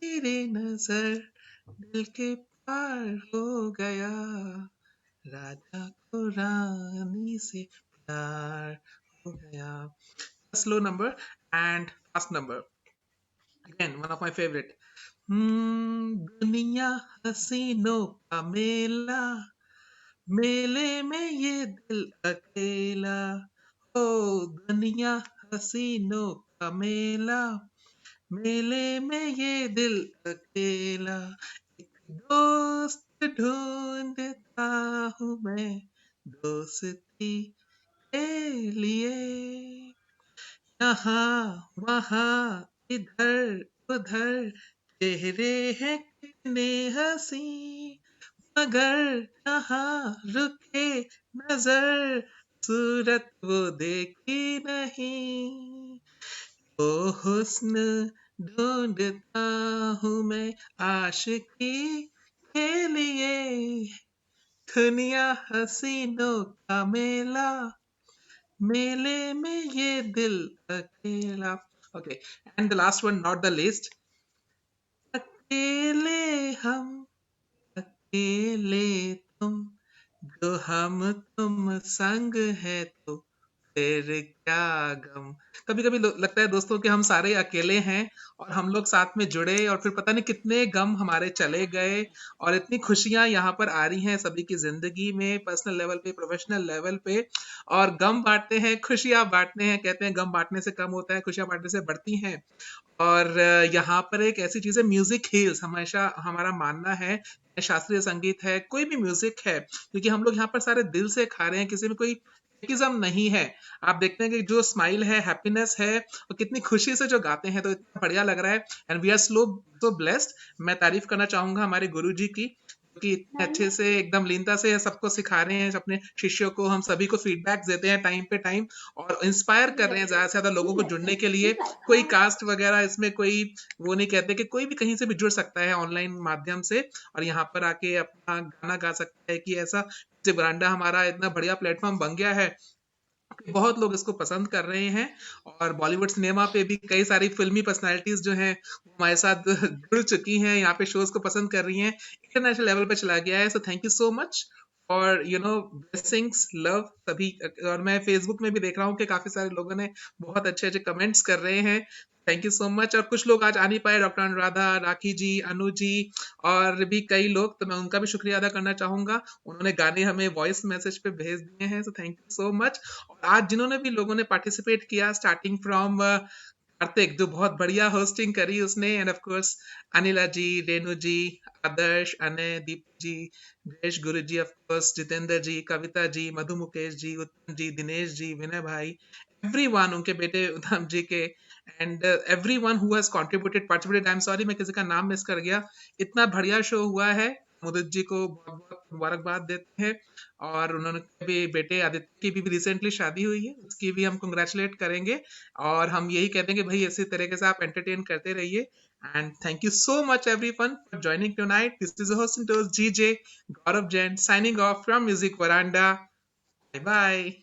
J: तेरे नजर दिल के पार हो गया, राजा को रानी से प्यार हो गया। Slow number and fast number, again one of my favourite. दुनिया हसीनों का मेला, मेले में ये दिल अकेला, ओ दुनिया हसीनों का मेला, मेले में ये दिल अकेला, एक दोस्त ढूंढता हूँ मैं दोस्ती के लिए, यहाँ वहाँ इधर उधर चेहरे हैं कितने हंसी, मगर कहाँ रुके नजर, सूरत वो देखी नहीं, ओ हुस्न ढूंढता हूँ मैं आशिकी के लिए, दुनिया हसीनों का मेला, मेले में ये दिल अकेला। Okay, and the last one, not the list. अकेले हम अकेले तुम, जो हम तुम संग है तो फिर क्या गम। कभी कभी लगता है दोस्तों कि हम सारे अकेले हैं और हम लोग साथ में जुड़े और फिर पता नहीं कितने गम हमारे चले गए, और इतनी खुशियां यहाँ पर आ रही हैं सभी की जिंदगी में, पर्सनल लेवल पे, प्रोफेशनल लेवल पे। और गम बांटते हैं, खुशियां बांटते हैं, कहते हैं गम बांटने से कम होता है, खुशियां बांटने से बढ़ती हैं। और यहाँ पर एक ऐसी चीज है, म्यूजिक हील्स, हमेशा हमारा मानना है, शास्त्रीय संगीत है, कोई भी म्यूजिक है, क्योंकि हम लोग यहाँ पर सारे दिल से खा रहे हैं, किसी में कोई फेकिज्म नहीं है। आप देखते हैं कि जो स्माइल है, हैप्पीनेस है, और कितनी खुशी से जो गाते हैं, तो इतना बढ़िया लग रहा है। And we are so blessed. मैं तारीफ करना चाहूंगा हमारे गुरुजी की, कि इतने अच्छे से एकदम लीनता से सबको सिखा रहे हैं, अपने शिष्यों को, हम सभी को फीडबैक देते हैं टाइम पे टाइम, और इंस्पायर कर रहे हैं ज्यादा से ज्यादा लोगों को जुड़ने के लिए। कोई कास्ट वगैरह इसमें कोई वो नहीं कहते, कि कोई भी कहीं से भी जुड़ सकता है ऑनलाइन माध्यम से, और यहाँ पर आके अपना गाना गा सकता है। कि ऐसा वरांडा हमारा इतना बढ़िया प्लेटफॉर्म बन गया है, बहुत लोग इसको पसंद कर रहे हैं, और बॉलीवुड सिनेमा पे भी कई सारी फिल्मी पर्सनालिटीज जो हैं वो हमारे साथ जुड़ चुकी हैं, यहाँ पे शोज को पसंद कर रही हैं, इंटरनेशनल लेवल पे चला गया है। So thank you so much for blessings, love सभी। और मैं फेसबुक में भी देख रहा हूँ कि काफी सारे लोगों ने बहुत अच्छे अच्छे कमेंट्स कर रहे हैं, थैंक यू सो मच। और कुछ लोग आज आ नहीं पाए, डॉक्टर अनुराधा, राखी जी, अनु जी और भी कई लोग, तो मैं उनका भी शुक्रिया अदा करना चाहूंगा, उन्होंने गाने हमें वॉइस मैसेज पे भेज दिए हैं, so thank you so much. और आज जिन्होंने भी लोगों ने पार्टिसिपेट किया, स्टार्टिंग फ्रॉम कार्तिक, जो बहुत बढ़िया होस्टिंग करी उसने, end of course Anila ji, Renu ji, Adarsh, Anay, Deep ji, Jayesh Guru ji, of course Jitendra जी, कविता जी, मधु मुकेश जी, उत्तम जी, दिनेश जी, विनय भाई, एवरीवन, उनके बेटे उधम जी के, and everyone who has contributed, participated. I am sorry मैं किसी का नाम मिस कर गया। इतना बढ़िया शो हुआ है, मुदित जी को बहुत बहुत मुबारकबाद देते हैं, और उन्होंने भी बेटे आदित्य की भी रिसेंटली शादी हुई है, उसकी भी हम कंग्रेचुलेट करेंगे, और हम यही कहते हैं कि भाई इसी तरीके से आप एंटरटेन करते रहिए। And thank you so much everyone for joining tonight. This is the host and host GJ Gaurav Jain signing off from Music Veranda. Bye bye.